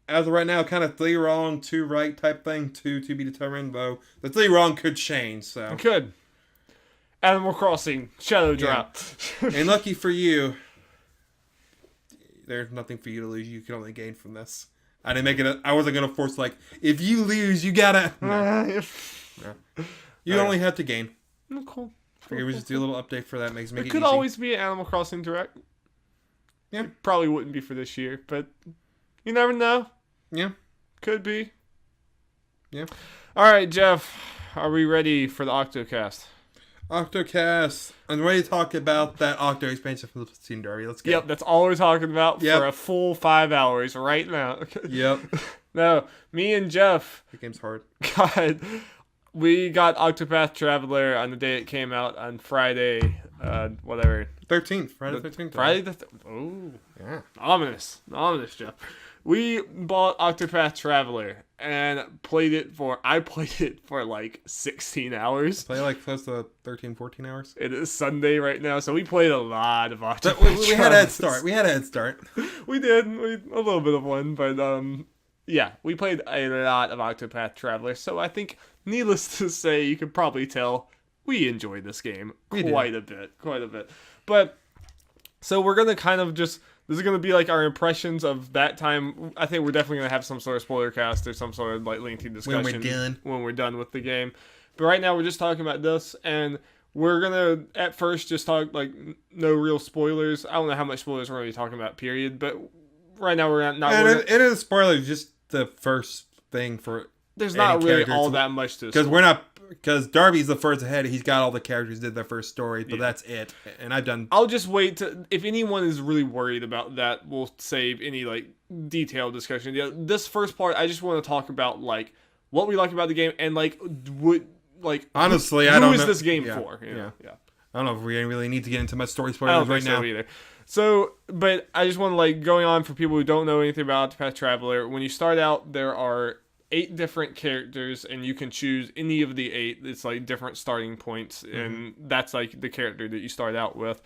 as of right now, kind of 3 wrong, 2 right type thing. 2 to be determined, though the 3 wrong could change. So It could. Animal Crossing Shadow Drop. And lucky for you, there's nothing for you to lose. You can only gain from this. I didn't make it. I wasn't gonna force if you lose, you gotta. No. You only have to gain. Cool. Figure we just do a little update for that. Makes It it could easy. always be an Animal Crossing Direct. Yeah. It probably wouldn't be for this year, but you never know. Yeah. Could be. Yeah. All right, Jeff. Are we ready for the Octocast? Octocast. I'm ready to talk about that Octo expansion from the Splatoon Darby. Let's go. Yep, that's all we're talking about for a full 5 hours right now. Yep. No, me and Jeff. The game's hard. We got Octopath Traveler on the day it came out on Friday, whatever. 13th. Friday the 13th. Friday the Oh. Yeah. Ominous, Jeff. We bought Octopath Traveler and I played it for like 16 hours. Play close to 13, 14 hours. It is Sunday right now, so we played a lot of Octopath Traveler. We had a head start. We did. A little bit of one, but yeah, we played a lot of Octopath Traveler, so I think, needless to say, you could probably tell we enjoyed this game quite a bit. But, so we're going to kind of just, this is going to be like our impressions of that time. I think we're definitely going to have some sort of spoiler cast or some sort of lengthy discussion when we're done with the game. But right now we're just talking about this, and we're going to, at first, just talk, no real spoilers. I don't know how much spoilers we're going to be talking about, period, but right now we're not... it is a spoiler, just the first thing for... There's not really all that much to say. Because Darby's the first ahead. He's got all the characters, did their first story, but that's it. And I'll just wait to... If anyone is really worried about that, we'll save any, detailed discussion. Yeah, this first part, I just want to talk about, what we like about the game and, honestly, who is this game for? Yeah. I don't know if we really need to get into much story spoilers right now. Either. So, but I just want to, going on for people who don't know anything about Octopath Traveler. When you start out, there are 8 different characters, and you can choose any of the 8. It's different starting points, and that's the character that you start out with.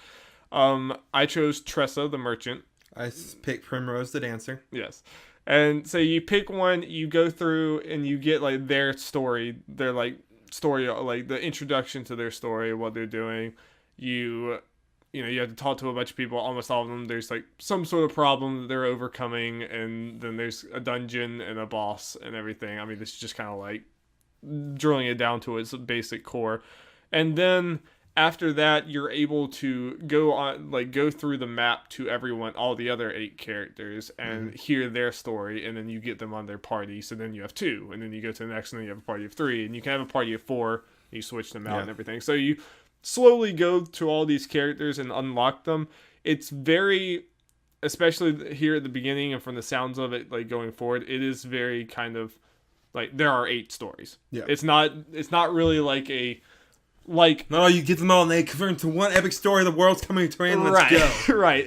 I chose Tressa, the merchant. I picked Primrose, the dancer. Yes. And so you pick one, you go through, and you get their story, their story, the introduction to their story, what they're doing. You have to talk to a bunch of people. Almost all of them, there's some sort of problem that they're overcoming, and then there's a dungeon and a boss and everything. I mean, this is just kind of drilling it down to its basic core. And then after that, you're able to go through the map to all the other 8 characters and hear their story, and then you get them on their party. So then you have 2, and then you go to the next, and then you have a party of 3, and you can have a party of 4. And you switch them out and everything. So you slowly go to all these characters and unlock them. It's very, especially here at the beginning and from the sounds of it, going forward, it is very kind of there are 8 stories. Yeah. It's not really no, you get them all and they convert into one epic story. The world's coming to an end. Let's go. Right.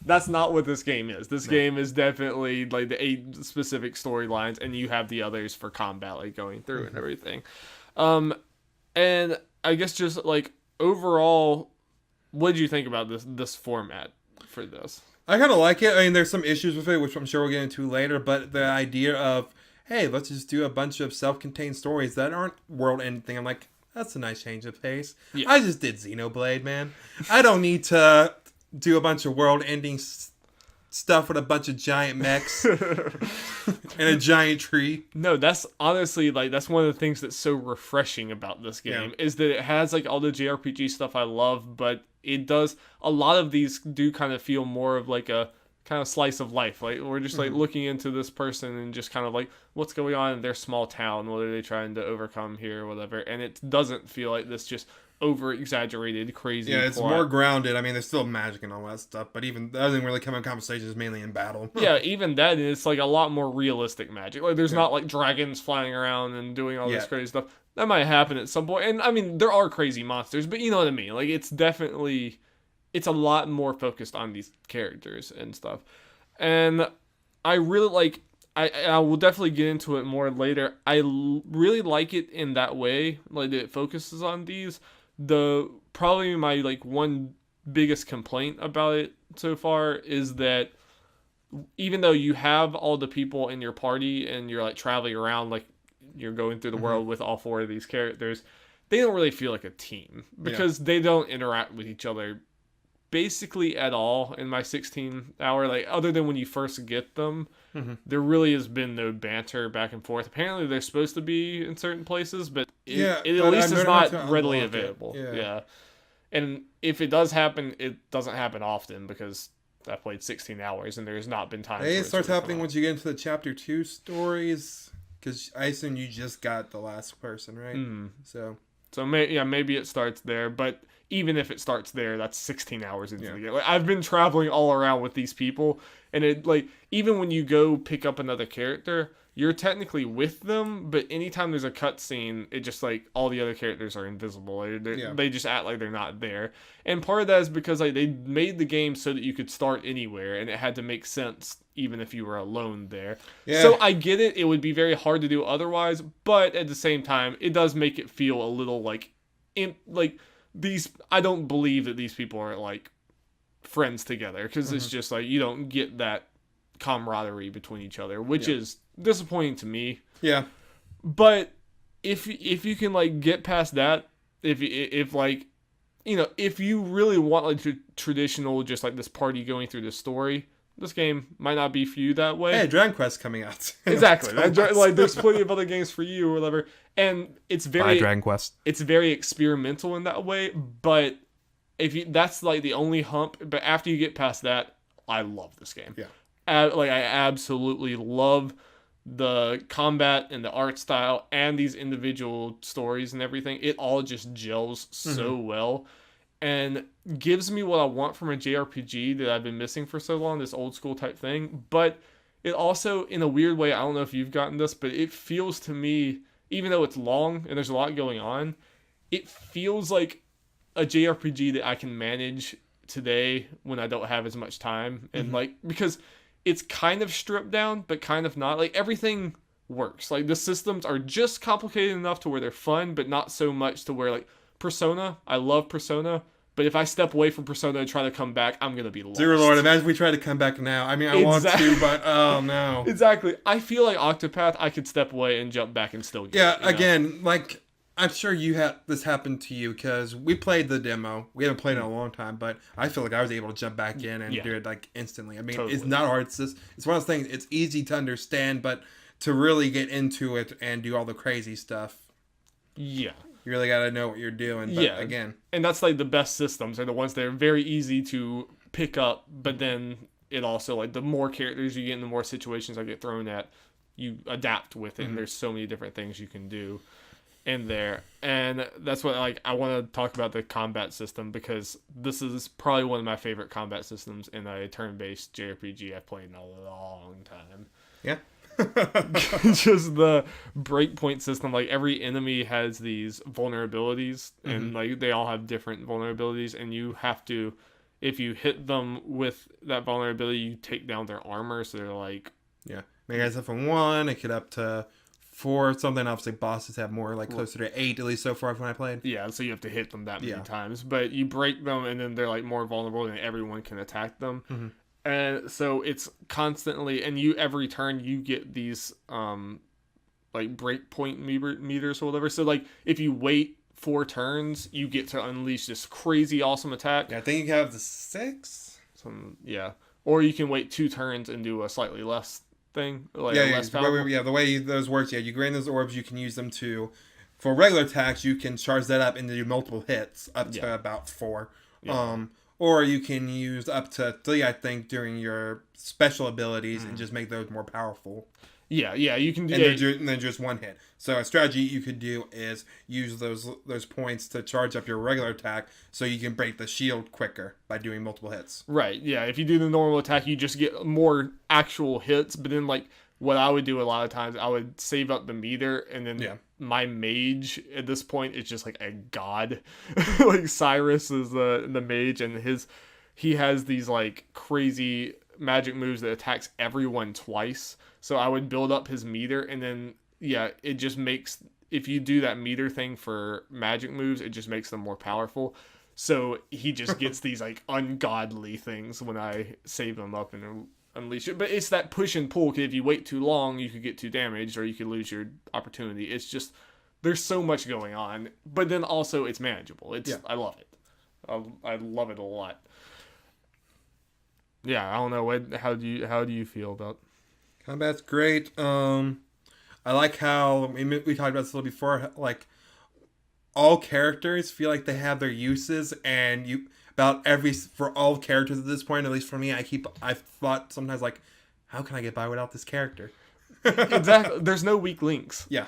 That's not what this game is. This game is definitely the 8 specific storylines, and you have the others for combat going through and everything. And I guess just overall, what did you think about this format for this? I kind of like it. I mean, there's some issues with it, which I'm sure we'll get into later, but the idea of, hey, let's just do a bunch of self-contained stories that aren't world-ending. I'm like, that's a nice change of pace. Yeah. I just did Xenoblade, man. I don't need to do a bunch of world-ending stuff with a bunch of giant mechs and a giant tree. No, that's honestly that's one of the things that's so refreshing about this game is that it has all the JRPG stuff I love, but it does a lot of these do kind of feel more of a kind of slice of life. We're just looking into this person and just kind of what's going on in their small town, what are they trying to overcome here or whatever, and it doesn't feel like this just over-exaggerated, crazy plot. It's more grounded. I mean, there's still magic and all that stuff, but even that doesn't really come in conversations, mainly in battle. Yeah, even that, it's a lot more realistic magic. There's not dragons flying around and doing all this crazy stuff. That might happen at some point, and I mean, there are crazy monsters, but you know what I mean. It's it's a lot more focused on these characters and stuff. And I really like, I will definitely get into it more later. I really like it in that way, like it focuses on these. Probably my like one biggest complaint about it so far is that even though you have all the people in your party and you're like traveling around, like you're going through the world with all 4 of these characters, they don't really feel like a team because they don't interact with each other basically at all in my 16-hour, like other than when you first get them. There really has been no banter back and forth. Apparently they're supposed to be in certain places, but it at least is not readily available. Yeah. And if it does happen, it doesn't happen often because I played 16 hours and there's not been time. It starts happening once you get into the chapter 2 stories, because I assume you just got the last person, right? So maybe it starts there, but even if it starts there, that's 16 hours into the game. Like, I've been traveling all around with these people, and it like even when you go pick up another character, you're technically with them, but anytime there's a cutscene, it just like all the other characters are invisible. They just act like they're not there. And part of that is because like they made the game so that you could start anywhere, and it had to make sense even if you were alone there. Yeah. So I get it. It would be very hard to do otherwise, but at the same time, it does make it feel a little like these. I don't believe that these people are like friends together, because it's just like you don't get that camaraderie between each other, which is disappointing to me. Yeah. But if you can like get past that, if like, you know, if you really want like traditional, just like this party going through the story, this game might not be for you that way. Hey, Dragon Quest coming out. Exactly. Like there's plenty of other games for you or whatever. And it's very Dragon Quest. It's very experimental in that way, but that's like the only hump. But after you get past that, I love this game. Yeah. I absolutely love the combat and the art style and these individual stories and everything. It all just gels so well and gives me what I want from a JRPG that I've been missing for so long, this old school type thing. But it also, in a weird way, I don't know if you've gotten this, but it feels to me, even though it's long and there's a lot going on, it feels like a JRPG that I can manage today when I don't have as much time. And like, because it's kind of stripped down, but kind of not. Like, everything works. Like, the systems are just complicated enough to where they're fun, but not so much to where, like, Persona, I love Persona, but if I step away from Persona and try to come back, I'm going to be lost. Dear Lord, imagine we try to come back now. I mean, I want to, but oh no. Exactly. I feel like Octopath, I could step away and jump back and still get it. Yeah, again, like, I'm sure you had this happen to you, because we played the demo. We haven't played it in a long time, but I feel like I was able to jump back in and do it like instantly. I mean, It's not hard. It's one of those things. It's easy to understand, but to really get into it and do all the crazy stuff, you really got to know what you're doing. But again, and that's like the best systems are the ones that are very easy to pick up, but then it also, like, the more characters you get in, the more situations I get thrown at, you adapt with it, and there's so many different things you can do in there. And that's what, like, I want to talk about the combat system, because this is probably one of my favorite combat systems in a turn-based JRPG I've played in a long time. Yeah. Just the breakpoint system, like, every enemy has these vulnerabilities, and like they all have different vulnerabilities, and you have to, if you hit them with that vulnerability, you take down their armor, so they're like, maybe it's up from 1, it could up to 4 something. Obviously bosses have more, like closer to 8, at least so far when I played. So you have to hit them that many times, but you break them and then they're like more vulnerable and everyone can attack them. And so it's constantly, and every turn you get these like breakpoint meters or whatever. So like if you wait 4 turns, you get to unleash this crazy awesome attack. I think you have the 6. Or you can wait 2 turns and do a slightly less thing, like less powerful. The way those works, you gain those orbs, you can use them for regular attacks, you can charge that up and do multiple hits up to about 4. Or you can use up to 3, I think, during your special abilities and just make those more powerful. You can do and then just 1 hit. So a strategy you could do is use those points to charge up your regular attack, so you can break the shield quicker by doing multiple hits. Right, if you do the normal attack, you just get more actual hits, but then like what I would do a lot of times, I would save up the meter, and then my mage at this point is just like a god. Like Cyrus is the mage, and he has these like crazy magic moves that attacks everyone twice. So I would build up his meter, and then it just makes, if you do that meter thing for magic moves, it just makes them more powerful. So he just gets these like ungodly things when I save them up and unleash it. But it's that push and pull, because if you wait too long, you could get too damaged, or you could lose your opportunity. It's just, there's so much going on, but then also it's manageable. I love it. I love it a lot. Yeah, I don't know. How do you feel about combat's great? I like how we talked about this a little before. Like, all characters feel like they have their uses, and for all characters at this point, at least for me, I've thought sometimes like, how can I get by without this character? Exactly. There's no weak links. Yeah.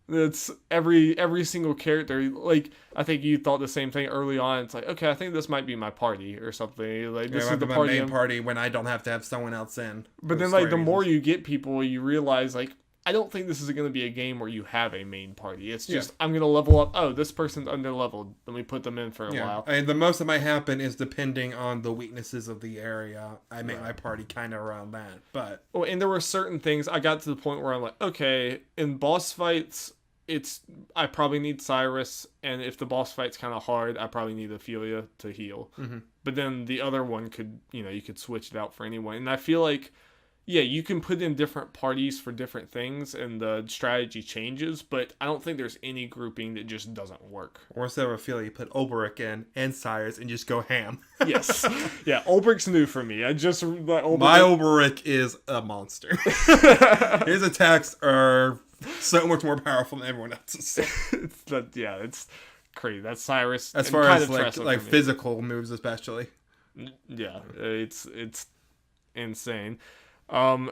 It's every single character. Like, I think you thought the same thing early on. It's like, okay, I think this might be my party or something. Like, this is the my party main party when I don't have to have someone else in. But then, like, the more you get people, you realize, like, I don't think this is going to be a game where you have a main party. It's just, I'm going to level up. Oh, this person's under-leveled. Let me put them in for a while. The most that might happen is depending on the weaknesses of the area. I make my party kind of around that. But and there were certain things, I got to the point where I'm like, okay, in boss fights, I probably need Cyrus, and if the boss fight's kind of hard, I probably need Ophelia to heal. Mm-hmm. But then the other one you could switch it out for anyone. And I feel like, you can put in different parties for different things, and the strategy changes, but I don't think there's any grouping that just doesn't work. Or instead of Ophelia, you put Ulbrich in and Cyrus and just go ham. Yes. Yeah, Ulbrich's new for me. My Ulbrich is a monster. His attacks are so much more powerful than everyone else's. It's crazy. That's Cyrus. As far as like physical moves, especially. Yeah, it's insane. Do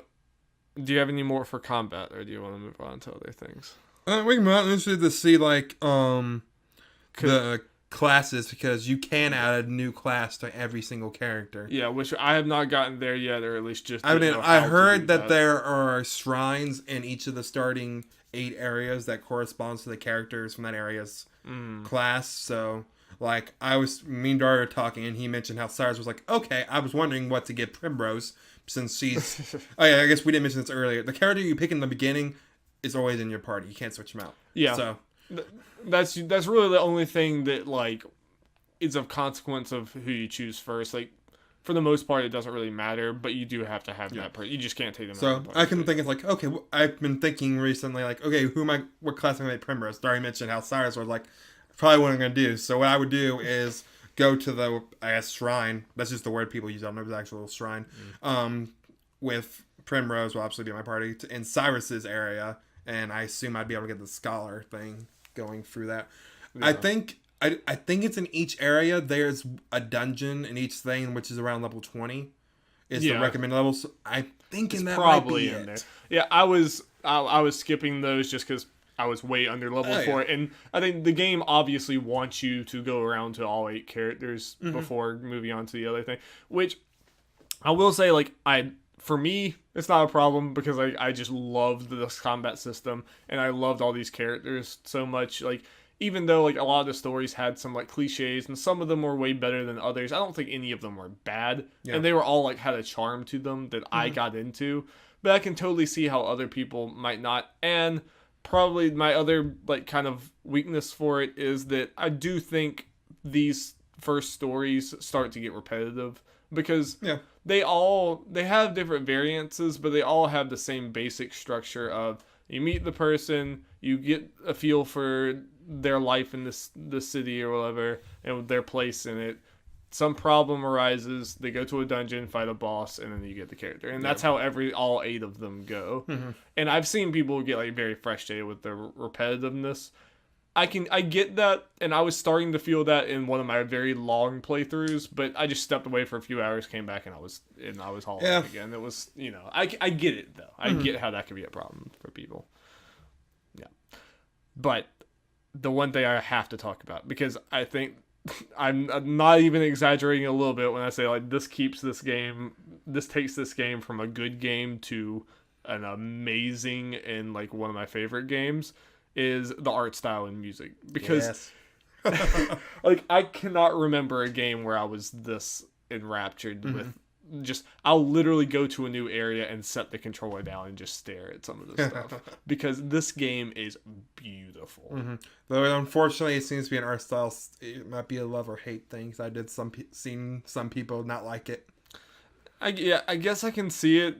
you have any more for combat, or do you want to move on to other things? We can move on. I'm interested to see like the classes, because you can add a new class to every single character. Yeah, which I have not gotten there yet, or at least just. I heard that there are shrines in each of the starting 8 areas that corresponds to the characters from that area's class. So, like, me and Darby were talking, and he mentioned how Cyrus was like, okay, I was wondering what to get Primrose, since she's... I guess we didn't mention this earlier. The character you pick in the beginning is always in your party. You can't switch them out. Yeah. So that's really the only thing that, like, is of consequence of who you choose first. Like, for the most part, it doesn't really matter, but you do have to have that person. You just can't take them out. So I can think it's like, okay, I've been thinking recently, like, okay, what class am I make Primrose? Darby mentioned how Cyrus was like, probably what I'm going to do. So what I would do is go to the, I guess, shrine. That's just the word people use. I don't know if it's an actual shrine. With Primrose will absolutely be my party in Cyrus's area, and I assume I'd be able to get the scholar thing going through that. Yeah. I think it's in each area. There's a dungeon in each thing, which is around level 20. Is the recommended level. So I think that probably might be in there. Yeah, I was skipping those just because I was way under leveled for it, and I think the game obviously wants you to go around to all 8 characters before moving on to the other thing. Which I will say, like, for me, it's not a problem, because I just loved this combat system, and I loved all these characters so much. Like, even though, like, a lot of the stories had some, like, cliches, and some of them were way better than others, I don't think any of them were bad. Yeah. And they were all, like, had a charm to them that I got into. But I can totally see how other people might not. And probably my other, like, kind of weakness for it is that I do think these first stories start to get repetitive, because they have different variances, but they all have the same basic structure of, you meet the person, you get a feel for their life in the city or whatever, and their place in it. Some problem arises, they go to a dungeon, fight a boss, and then you get the character. And that's how all 8 of them go. And I've seen people get, like, very frustrated with the repetitiveness. I get that, and I was starting to feel that in one of my very long playthroughs, but I just stepped away for a few hours, came back, and I was hauling up again. It was, I get it, though. I get how that could be a problem for people. Yeah. But the one thing I have to talk about, because I think I'm not even exaggerating a little bit when I say, like, this takes this game from a good game to an amazing and like one of my favorite games is the art style and music, because like I cannot remember a game where I was this enraptured with just I'll literally go to a new area and set the controller down and just stare at some of this stuff because this game is beautiful. Though unfortunately it seems to be an art style, it might be a love or hate thing, because I did seen some people not like it. I guess I can see it.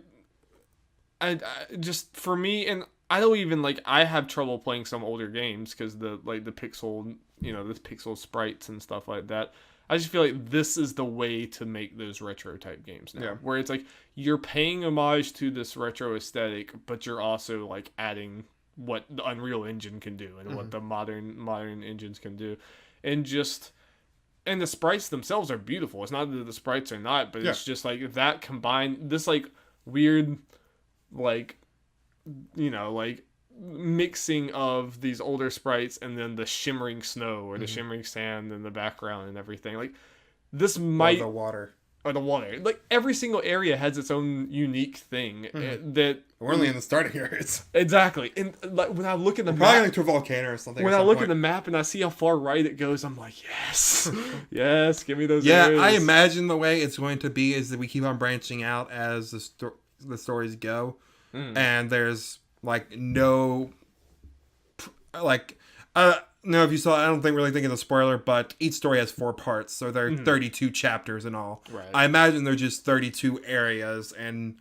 I just, for me, and I don't even like, I have trouble playing some older games because the pixel, the pixel sprites and stuff like that. I just feel like this is the way to make those retro type games now, where it's like you're paying homage to this retro aesthetic, but you're also like adding what the Unreal Engine can do and what the modern engines can do, and the sprites themselves are beautiful. It's not that the sprites are not, but it's just like that combined, this like weird, like, like mixing of these older sprites and then the shimmering snow or the shimmering sand in the background and everything. Like this might or the water. Like every single area has its own unique thing that we're only in the starting areas. Exactly. And like when I look at the probably like to a volcano or something. When I look at the map and I see how far right it goes, I'm like, yes, yes, give me those. areas. I imagine the way it's going to be is that we keep on branching out as the stories go, and there's like no, like, no, if you saw, I don't really think of the spoiler, but each story has 4 parts, so there are 32 chapters in all. Right. I imagine they're just 32 areas, and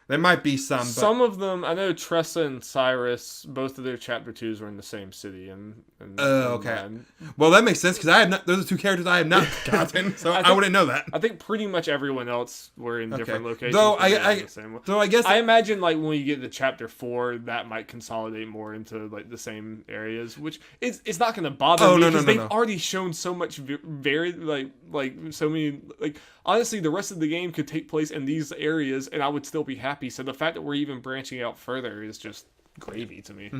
there might be some. Some of them, I know Tressa and Cyrus, both of their chapter 2s were in the same city. Okay. Well, that makes sense, because those are 2 characters I have not gotten, so I wouldn't know that. I think pretty much everyone else were in different locations. Though I guess I imagine like when you get to chapter 4, that might consolidate more into like the same areas, which it's not going to bother me because they've already shown so much varied, like so many, like honestly, the rest of the game could take place in these areas, and I would still be happy. So the fact that we're even branching out further is just gravy to me.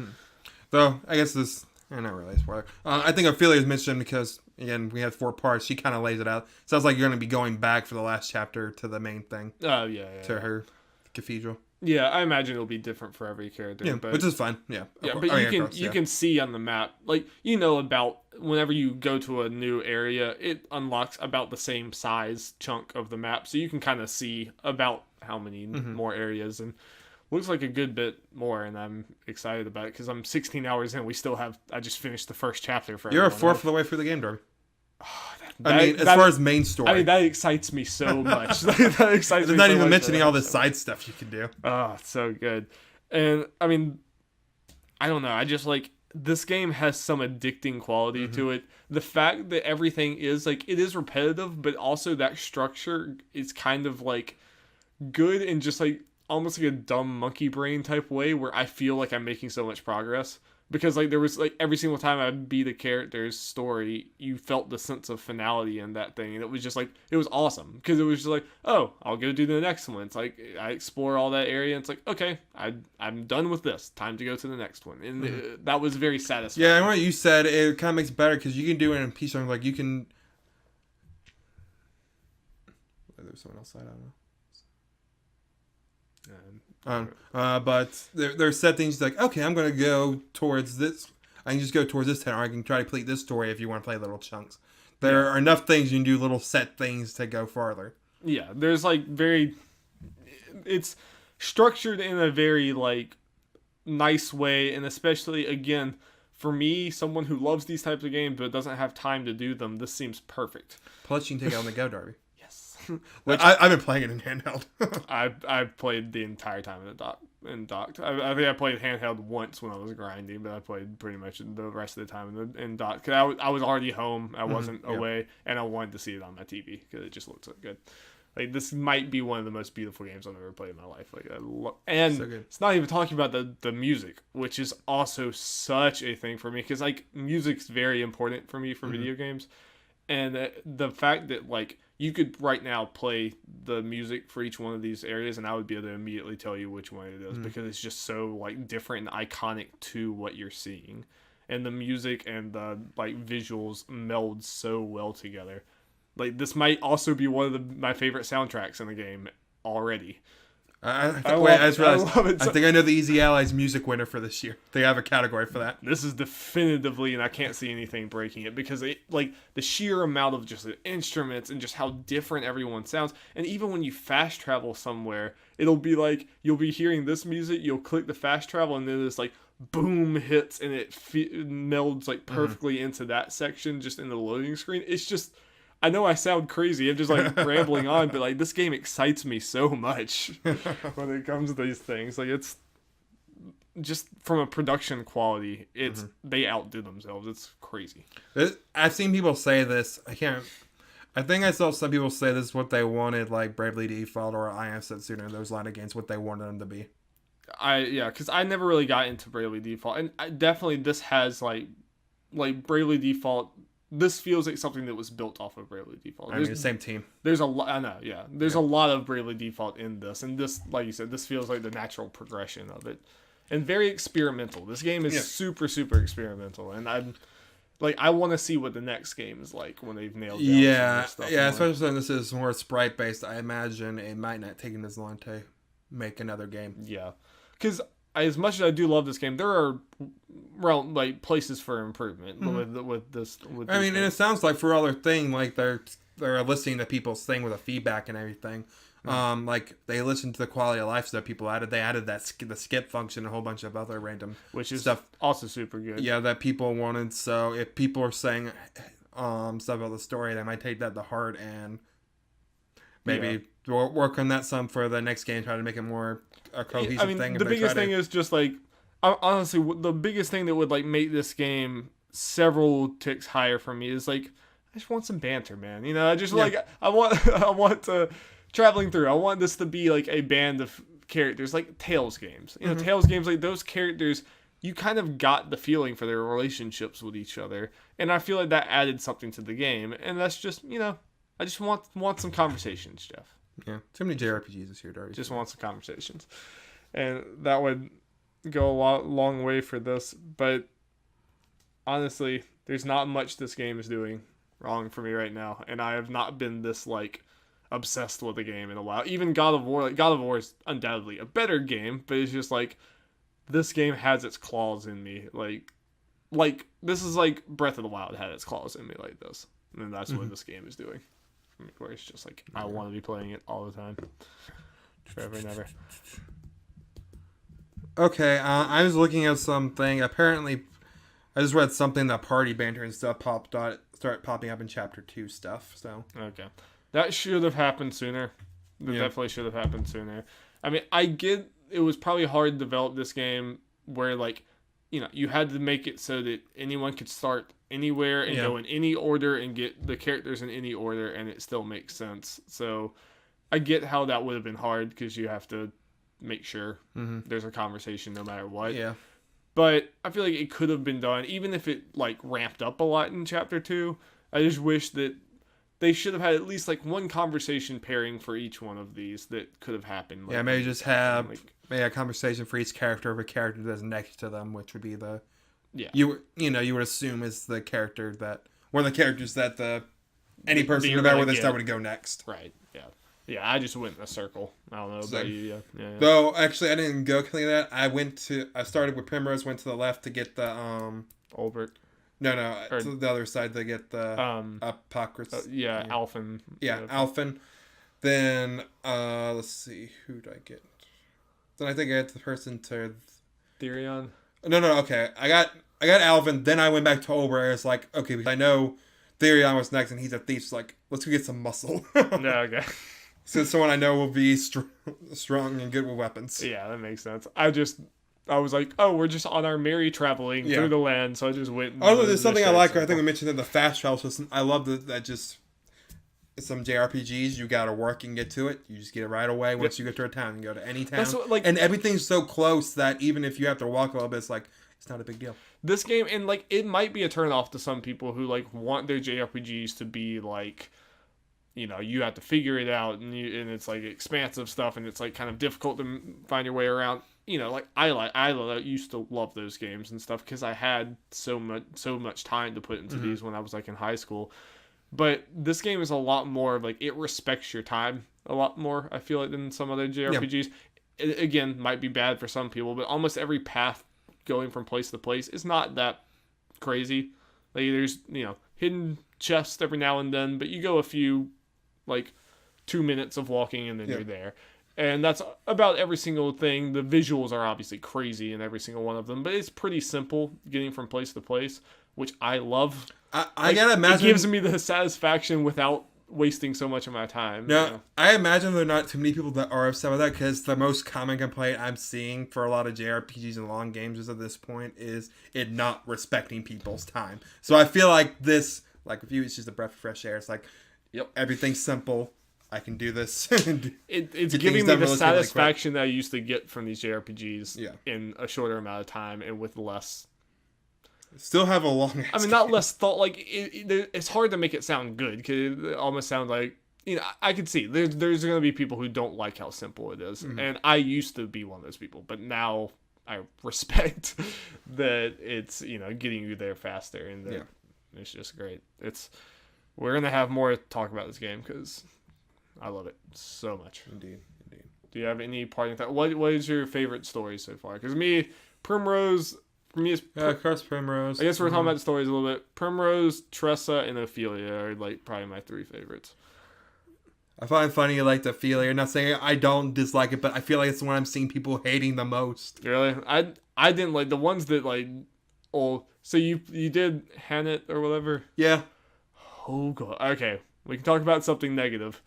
Though I guess this, not really a spoiler. I think Ophelia's mentioned because again we had 4 parts. She kind of lays it out. Sounds like you're going to be going back for the last chapter to the main thing. To her cathedral. Yeah, I imagine it'll be different for every character. Yeah, but, which is fine. Yeah, but you can see on the map, like about whenever you go to a new area, it unlocks about the same size chunk of the map, so you can kind of see about how many more areas, and looks like a good bit more, and I'm excited about it because I'm 16 hours in. I just finished the first chapter for. You're a fourth of the way through the game, Darby. As far as main story, that excites me so much. That excites me. Not even mentioning all the side stuff you can do. Oh, it's so good. And I mean, I don't know. I just like this game has some addicting quality to it. The fact that everything is like it is repetitive, but also that structure is kind of like good and just like almost like a dumb monkey brain type way where I feel like I'm making so much progress. Because like there was like every single time I beat a character's story, you felt the sense of finality in that thing, and it was just like it was awesome because it was just like, oh, I'll go do the next one. It's like I explore all that area, and it's like, okay, I'm done with this. Time to go to the next one, and that was very satisfying. Yeah, and what you said, it kind of makes it better because you can do it in piece of like you can. There's someone else. I don't know. But there's set things like, okay, I'm going to go towards this. I can just go towards this town, or I can try to complete this story if you want to play little chunks. There are enough things you can do, little set things to go farther. Yeah, there's like it's structured in a very like nice way, and especially again for me, someone who loves these types of games but doesn't have time to do them, this seems perfect. Plus, you can take it on the go, Darby. Which I've been playing it in handheld. I've played the entire time in docked. I think I played handheld once when I was grinding, but I played pretty much the rest of the time in docked. Cause I was already home. I wasn't away, and I wanted to see it on my TV because it just looked so good. Like this might be one of the most beautiful games I've ever played in my life. Like and so it's not even talking about the music, which is also such a thing for me because like music's very important for me for video games, and the fact that like. You could right now play the music for each one of these areas, and I would be able to immediately tell you which one it is because it's just so like different and iconic to what you're seeing, and the music and the like visuals meld so well together. Like this might also be one of my favorite soundtracks in the game already. I love it. I think I know the Easy Allies music winner for this year. They have a category for that. This is definitively, and I can't see anything breaking it, because like the sheer amount of just the instruments and just how different everyone sounds. And even when you fast travel somewhere, it'll be like you'll be hearing this music, you'll click the fast travel, and then this like boom hits, and it melds like perfectly into that section just in the loading screen. It's just, I know I sound crazy. I'm just like rambling on, but like this game excites me so much when it comes to these things. Like it's just from a production quality, it's they outdid themselves. It's crazy. I've seen people say this. I think I saw some people say this is what they wanted, like Bravely Default or I Am Setsuna, those line of games, what they wanted them to be. Because I never really got into Bravely Default, and definitely this has like Bravely Default. This feels like something that was built off of Bravely Default. I mean, the same team. There's a lot. I know, yeah. There's a lot of Bravely Default in this, and this, like you said, this feels like the natural progression of it, and very experimental. This game is super, super experimental, and I want to see what the next game is like when they've nailed down some of this stuff. Yeah. Especially since this is more sprite based, I imagine it might not take this long to make another game. Yeah, because as much as I do love this game, there are like places for improvement with this. I mean, and it sounds like for all their thing, like they're listening to people's thing with the feedback and everything. Like they listened to the quality of life stuff people added. They added the skip function and a whole bunch of other random stuff. Also super good. Yeah, that people wanted. So if people are saying stuff about the story, they might take that to heart and maybe work on that some for the next game. Try to make it more a cohesive thing. The biggest thing is just like, honestly, the biggest thing that would like make this game several ticks higher for me is like, I just want some banter, man. You know, I just like, I want to traveling through. I want this to be like a band of characters, like Tales games. You know, Tales games, like those characters, you kind of got the feeling for their relationships with each other, and I feel like that added something to the game. And that's just, you know, I just want some conversations, Jeff. Yeah, too many JRPGs this year, Darby. Just want some conversations, and that would go a long way for this. But honestly, there's not much this game is doing wrong for me right now, and I have not been this like obsessed with the game in a while. Even God of War, God of War is undoubtedly a better game, but it's just like this game has its claws in me. Like this is like Breath of the Wild had its claws in me like this, and that's what this game is doing. Where it's just like, I want to be playing it all the time. Forever and ever. Okay, I was looking at something. Apparently, I just read something that party banter and stuff start popping up in Chapter 2 stuff. So okay. That should have happened sooner. That definitely should have happened sooner. I mean, I get it was probably hard to develop this game where, like, you know, you had to make it so that anyone could start anywhere and go in any order and get the characters in any order, and it still makes sense. So I get how that would have been hard because you have to make sure there's a conversation no matter what. Yeah. But I feel like it could have been done, even if it like ramped up a lot in Chapter 2. I just wish that they should have had at least like one conversation pairing for each one of these that could have happened. Like, maybe just have maybe a conversation for each character of a character that's next to them, which would be the you would assume is the character that one of the characters that any person no matter where they start would go next. Right. Yeah. Yeah. I just went in a circle. I don't know about you. Yeah. Though actually I didn't go killing that. I started with Primrose, went to the left to get the Olbert. No, to the other side to get the Apocryphs. Alphen. Yeah, Alphen. Then let's see, who did I get? Then I think I got the person to Therion. No, okay. I got Alvin, then I went back to Olbert. It's like, okay, because I know Therion was next and he's a thief, so like, let's go get some muscle. Yeah, okay. So someone I know will be strong and good with weapons. Yeah, that makes sense. I was like, oh, we're just on our merry traveling through the land, so I just went. There's something I like. I think we mentioned in the fast travel system. I love that just some JRPGs, you gotta work and get to it. You just get it right away. Once you get to a town, you go to any town. And everything's so close that even if you have to walk a little bit, it's like, it's not a big deal. This game, and like, it might be a turnoff to some people who like want their JRPGs to be like, you know, you have to figure it out, and it's like expansive stuff, and it's like kind of difficult to find your way around. You know, like I used to love those games and stuff because I had so much time to put into these when I was like in high school. But this game is a lot more of like, it respects your time a lot more, I feel like, than some other JRPGs. It, again, might be bad for some people, but almost every path going from place to place is not that crazy. Like, there's, hidden chests every now and then, but you go a few, like, 2 minutes of walking and then you're there. And that's about every single thing. The visuals are obviously crazy in every single one of them, but it's pretty simple getting from place to place, which I love. I gotta imagine it gives me the satisfaction without wasting so much of my time. No, I imagine there are not too many people that are upset with that, because the most common complaint I'm seeing for a lot of JRPGs and long games at this point is it not respecting people's time. So I feel like this, like with you, it's just a breath of fresh air. It's like, everything's simple. I can do this. It's giving me the satisfaction that I used to get from these JRPGs in a shorter amount of time and with less. Still have a long. I mean, not less thought. Like it's hard to make it sound good because it almost sounds like I could see there's going to be people who don't like how simple it is, and I used to be one of those people, but now I respect that it's getting you there faster, and that it's just great. We're gonna have more to talk about this game because I love it so much. Indeed. Do you have any parting thought? What is your favorite story so far? Because Primrose. For me, it's of course, Primrose. I guess we're talking about the stories a little bit. Primrose, Tressa, and Ophelia are like probably my 3 favorites. I find it funny you like the Ophelia. Not saying I don't dislike it, but I feel like it's the one I'm seeing people hating the most. Really? I didn't like the ones that like. Oh, so you did Hannet or whatever? Yeah. Oh god. Okay, we can talk about something negative.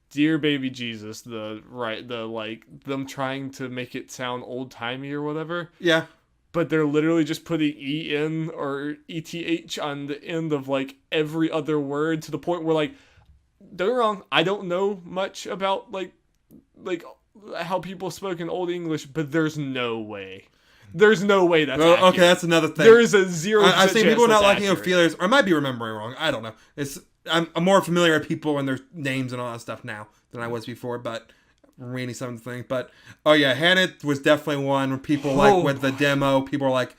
Dear baby Jesus, the like them trying to make it sound old timey or whatever. Yeah. But they're literally just putting EN or ETH on the end of like every other word to the point where like, don't get me wrong, I don't know much about like how people spoke in Old English, but there's no way. There's no way that's accurate. Okay, that's another thing. There is a 0% I've seen people not liking accurate. Ophelias, or I might be remembering wrong. I don't know. I'm more familiar with people and their names and all that stuff now than I was before, but reading some of the things. But Hannet was definitely one where people like with the demo, people are like,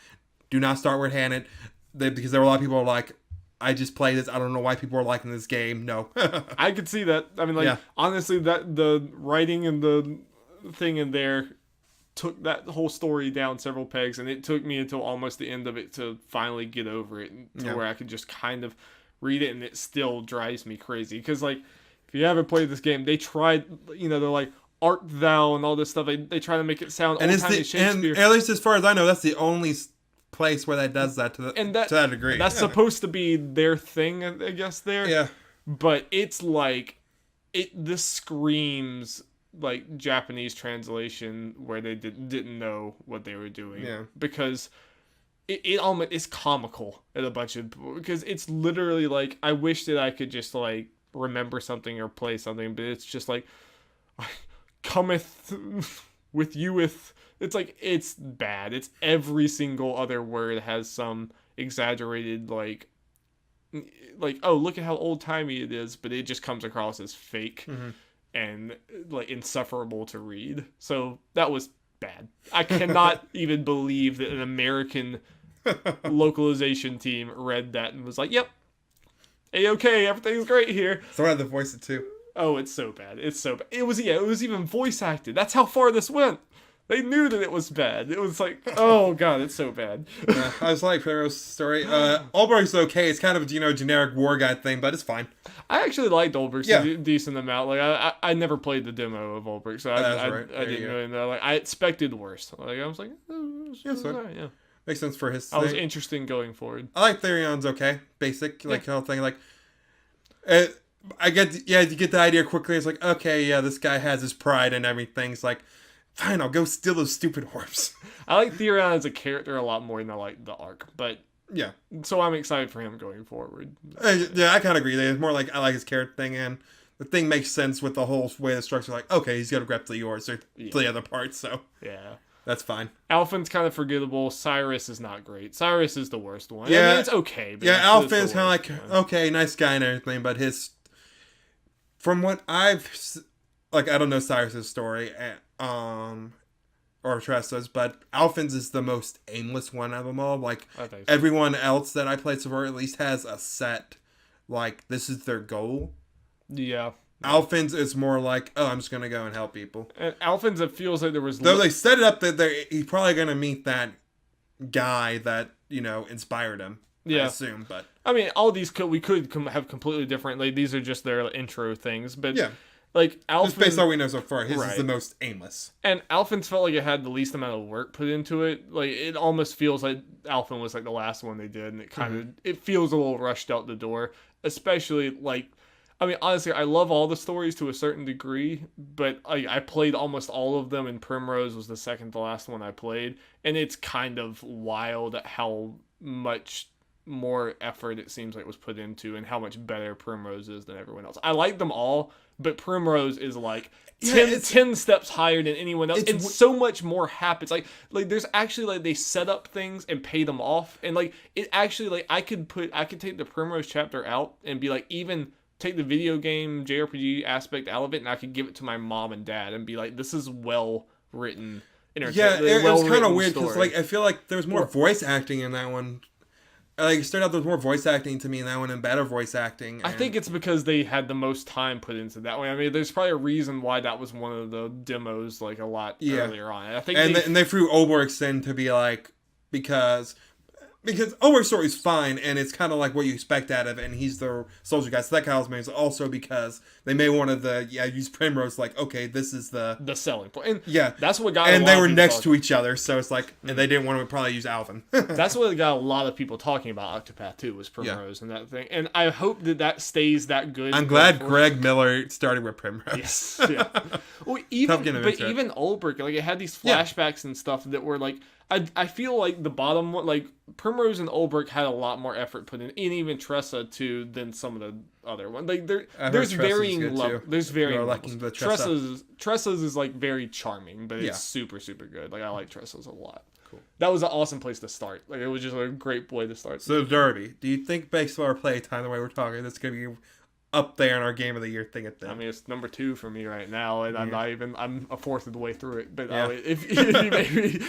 do not start with Hannet, because there were a lot of people who are like, I just played this, I don't know why people are liking this game. No. I could see that. I mean, honestly, that the writing and the thing in there took that whole story down several pegs, and it took me until almost the end of it to finally get over it to where I could just kind of read it, and it still drives me crazy because like if you haven't played this game, they tried, they're like art thou and all this stuff. They try to make it sound old-timey Shakespeare. And at least as far as I know, that's the only place where that does that to that degree. That's supposed to be their thing, I guess. But it's like this screams like Japanese translation where they didn't know what they were doing. Because it almost is comical at a bunch of, because it's literally like, I wish that I could just like remember something or play something, but it's just like cometh with you with, it's like, it's bad. It's every single other word has some exaggerated like oh, look at how old timey it is, but it just comes across as fake and like insufferable to read. So that was bad. I cannot even believe that an American localization team read that and was like, yep, A-okay, everything's great here. Someone had to voice it too. Oh, it's so bad. It's so bad. It was even voice acted. That's how far this went. They knew that it was bad. It was like, oh god, it's so bad. I was like Pharaoh's story. Olberg's okay. It's kind of generic war guy thing, but it's fine. I actually liked Olberg's a decent amount. Like I never played the demo of Olberg, so I didn't really know. Like I expected worse. Like I was like, right, yeah. Makes sense for his. I was interested going forward. I like Therion's okay, basic whole thing. Like, I get you get the idea quickly. It's like, okay, this guy has his pride and everything. It's like, fine, I'll go steal those stupid orbs. I like Therion as a character a lot more than I like the arc, but yeah. So I'm excited for him going forward. Yeah, I kind of agree. It's more like I like his character thing, and the thing makes sense with the whole way the structure. Like, okay, he's gonna grab the yours or the other parts, so yeah, that's fine. Alphen's kind of forgettable. Cyrus is not great. Cyrus is the worst one. Yeah, I mean, it's okay. But Alphen's kind of like okay, nice guy and everything, but from what I've I don't know Cyrus's story, or Tressa's, but Alphen's is the most aimless one of them all. Like everyone else that I played so far at least has a set like this is their goal. Yeah. Alphins is more like, oh, I'm just gonna go and help people. And Alphins, it feels like there was... Though they set it up that he's probably gonna meet that guy that, inspired him. Yeah. I assume, but... I mean, all these we could have completely different... Like, these are just their intro things, but... Yeah. Like, Alphins... Just based on what we know so far, his is the most aimless. And Alphins felt like it had the least amount of work put into it. Like, it almost feels like Alphin was, like, the last one they did, and it kind of... It feels a little rushed out the door. Especially, like... I mean, honestly, I love all the stories to a certain degree, but I played almost all of them, and Primrose was the second to last one I played, and it's kind of wild at how much more effort it seems like was put into, and how much better Primrose is than everyone else. I like them all, but Primrose is like 10 steps higher than anyone else, and so much more happens. Like there's actually, like, they set up things and pay them off, and like it actually, like, I could take the Primrose chapter out and be like, even take the video game JRPG aspect out of it, and I could give it to my mom and dad and be like, this is well written. Yeah, it was kind of weird because, like, I feel like there was more voice acting in that one. Like, it started out, there was more voice acting to me in that one, and better voice acting. I think it's because they had the most time put into that one. I mean, there's probably a reason why that was one of the demos, like, a lot earlier on. I think they threw Olberg's in to be like, because Olberg's story is fine, and it's kind of like what you expect out of it, and he's the soldier guy. So that kind of makes it also because they may wanted use Primrose, like, okay, this is the selling point. And yeah, that's what got. And they were next to each other, so it's like, and they didn't want to probably use Alvin. That's what got a lot of people talking about Octopath 2 was Primrose and that thing. And I hope that stays that good. I'm glad Greg Miller started with Primrose. Yes, yeah. Well, even Olberg, like, it had these flashbacks and stuff that were like. I feel like the bottom one, like, Primrose and Olberg had a lot more effort put in, and even Tressa too, than some of the other ones. Like, there's varying levels. There's varying levels. Tressa's is, like, very charming, but it's super, super good. Like, I like Tressa's a lot. Cool. That was an awesome place to start. Like, it was just a great way to start. So, Darby, do you think, based on our play time, the way we're talking, that's going to be up there in our Game of the Year thing at that? I mean, it's number 2 for me right now, and I'm a fourth of the way through it. But if you maybe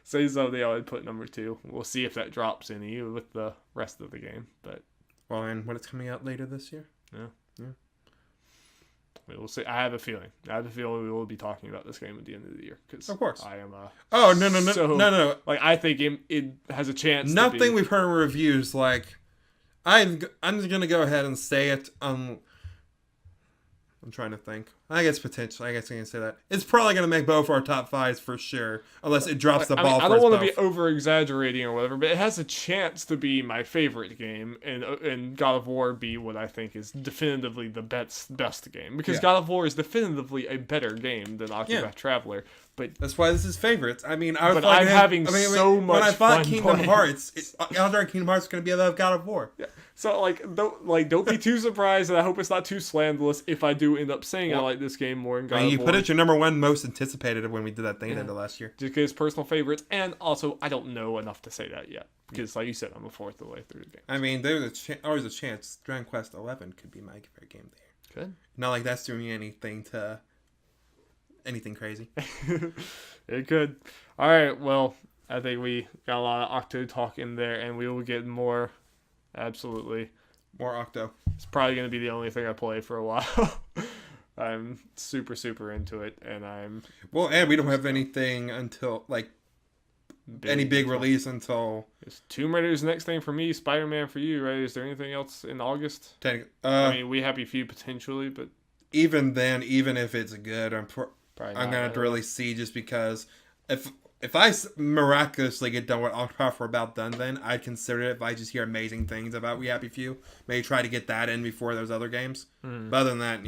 say something, I would put number 2. We'll see if that drops any with the rest of the game. But and when it's coming out later this year? Yeah. We'll see. I have a feeling we will be talking about this game at the end of the year. Cause of course. I am. No. Like, I think it has a chance. Nothing we've heard in reviews. Like, I'm just gonna go ahead and say it. I'm trying to think. I guess potential. I guess I can say that. It's probably going to make both our top 5s for sure. Unless it drops the ball. I don't want to be over-exaggerating or whatever, but it has a chance to be my favorite game, and God of War be what I think is definitively the best game. Because God of War is definitively a better game than Octopath Traveler. But that's why this is favorites. I mean, I'm having so much fun. When I thought Kingdom Hearts, Kingdom Hearts is going to be above God of War. Yeah. So, don't be too surprised, and I hope it's not too slanderous if I do end up saying I like this game more than God of War. You put it your number 1 most anticipated when we did that thing at the last year. Just because personal favorites, and also I don't know enough to say that yet. Because, like you said, I'm a fourth of the way through the game. I mean, there's always a chance Dragon Quest 11 could be my favorite game there. Good. Not like that's doing anything crazy. It could. All right, well, I think we got a lot of Octo talk in there, and we will get more. Absolutely. More Octo. It's probably going to be the only thing I play for a while. I'm super, super into it, and I'm... Well, and we don't have anything until, like, any big release until... It's Tomb Raider's the next thing for me, Spider-Man for you, right? Is there anything else in August? I mean, We Happy Few potentially, but... Even then, even if it's good, I'm going to have to really see, just because if I miraculously get done with Octopath, we're about done then, I'd consider it if I just hear amazing things about We Happy Few. Maybe try to get that in before those other games. But other than that,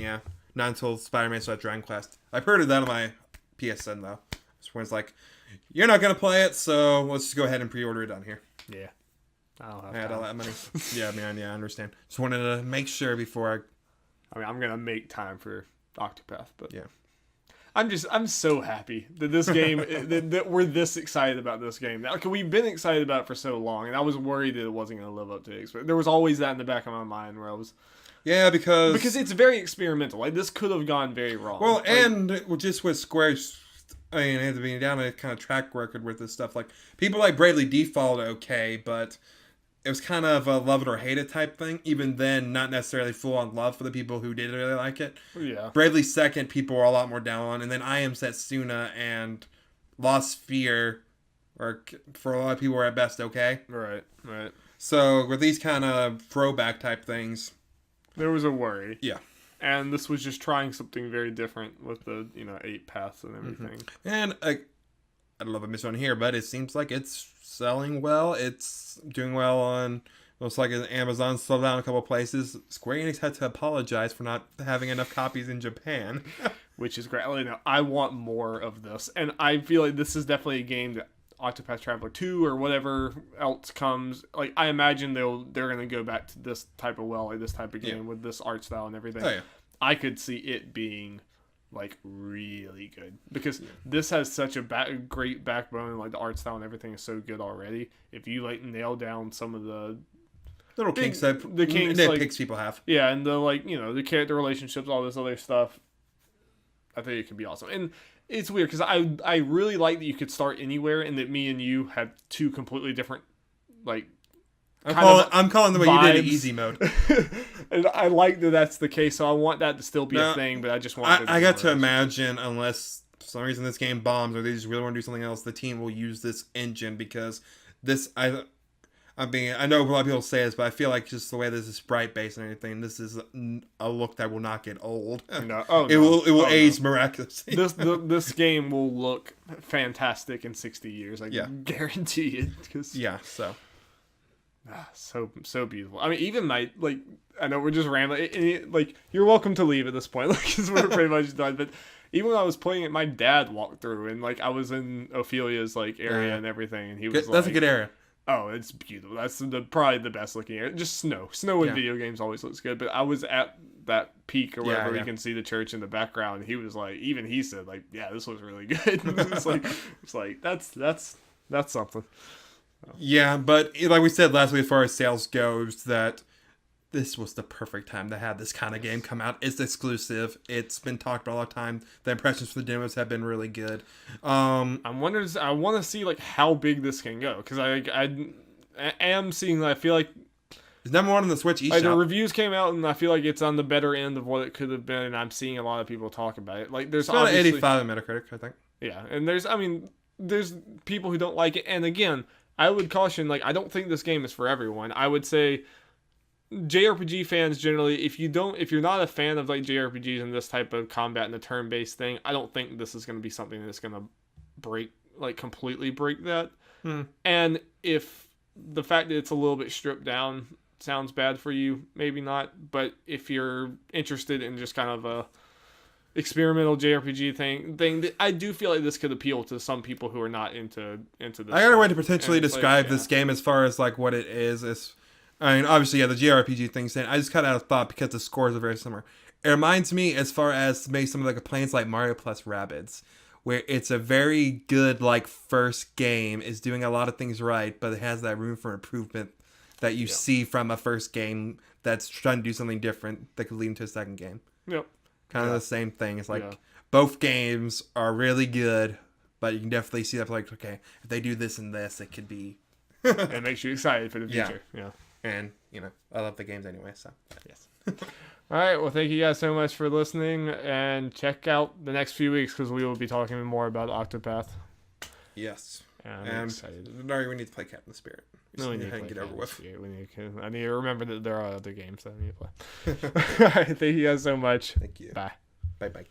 not until Spider-Man starts Dragon Quest. I've heard of that on my PSN, though. It's like, you're not going to play it, so let's just go ahead and pre-order it on here. Yeah. I had all that money. Yeah, man, I understand. Just wanted to make sure before I mean, I'm going to make time for Octopath, but... Yeah. I'm so happy that this game, that we're this excited about this game. Now, we've been excited about it for so long, and I was worried that it wasn't going to live up to it. But there was always that in the back of my mind where I was... Yeah, because it's very experimental. Like, this could have gone very wrong. Well, and just with Square's, I mean, it being down a kind of track record with this stuff. Like, people like Bravely Default, okay, but it was kind of a love it or hate it type thing. Even then, not necessarily full on love for the people who did really like it. Yeah. Bravely Second, people were a lot more down on, and then I Am Setsuna and Lost Sphere, or for a lot of people, were at best okay. Right. So with these kind of throwback type things, there was a worry. Yeah. And this was just trying something very different with the 8 paths and everything. And I don't know if I missed one here, but it seems like it's selling well. It's doing well on, looks like Amazon slowed down a couple places. Square Enix had to apologize for not having enough copies in Japan. Which is great. I want more of this. And I feel like this is definitely a game that Octopath Traveler 2 or whatever else comes, like I imagine they're going to go back to this type of this type of game with this art style and everything. Oh, yeah. I could see it being like really good because this has such a great backbone, like the art style and everything is so good already. If you like nail down some of the little kinks that nitpicks people have. Yeah, and the the character relationships, all this other stuff, I think it could be awesome. And it's weird because I really like that you could start anywhere and that me and you have two completely different, like, I'm calling the way vibes. You did it easy mode. And I like that that's the case, so I want that to still be a thing, but I just want I got to imagine, unless for some reason this game bombs or they just really want to do something else, the team will use this engine because this, I know a lot of people say this, but I feel like just the way this is sprite based and everything, this is a look that will not get old. It will age miraculously. This game will look fantastic in 60 years. I guarantee it. So beautiful. I mean, even I know we're just rambling. You're welcome to leave at this point, because we're pretty much done. But even when I was playing it, my dad walked through, and I was in Ophelia's area and everything, and he was that's a good area. Oh, it's beautiful. That's probably the best looking area. Just snow in video games always looks good. But I was at that peak or wherever you can see the church in the background. And he was even he said yeah, this was really good. it's like that's something. Yeah, but like we said last week, as far as sales goes, that this was the perfect time to have this kind of game come out. It's exclusive. It's been talked about all the time. The impressions for the demos have been really good. I want to see how big this can go, because I am seeing. I feel like it's number one on the Switch eShop. The reviews came out, and I feel like it's on the better end of what it could have been. And I'm seeing a lot of people talk about it. There's about 85 on Metacritic, I think. Yeah, and there's people who don't like it, and again, I would caution, I don't think this game is for everyone. I would say JRPG fans generally, if you're not a fan of JRPGs and this type of combat and the turn-based thing, I don't think this is going to be something that's going to completely break that. And if the fact that it's a little bit stripped down sounds bad for you, maybe not. But if you're interested in just kind of a experimental JRPG thing, I do feel like this could appeal to some people who are not into this. I got a way to potentially describe this game as far as what it is. Obviously, the JRPG thing. I just cut out of thought because the scores are very similar. It reminds me, as far as maybe some of the complaints like Mario plus Rabbids, where it's a very good first game, is doing a lot of things right, but it has that room for improvement that you see from a first game that's trying to do something different that could lead into a second game. Yep. Kind of the same thing. It's both games are really good, but you can definitely see that okay, if they do this and this, it could be. It makes you excited for the future. Yeah. And I love the games anyway. So yes. All right. Well, thank you guys so much for listening, and check out the next few weeks because we will be talking more about Octopath. Yes. And I'm excited. No, we need to play Captain Spirit. We need to get over with. I need to remember that there are other games that I need to play. All right. Thank you guys so much. Thank you. Bye. Bye-bye.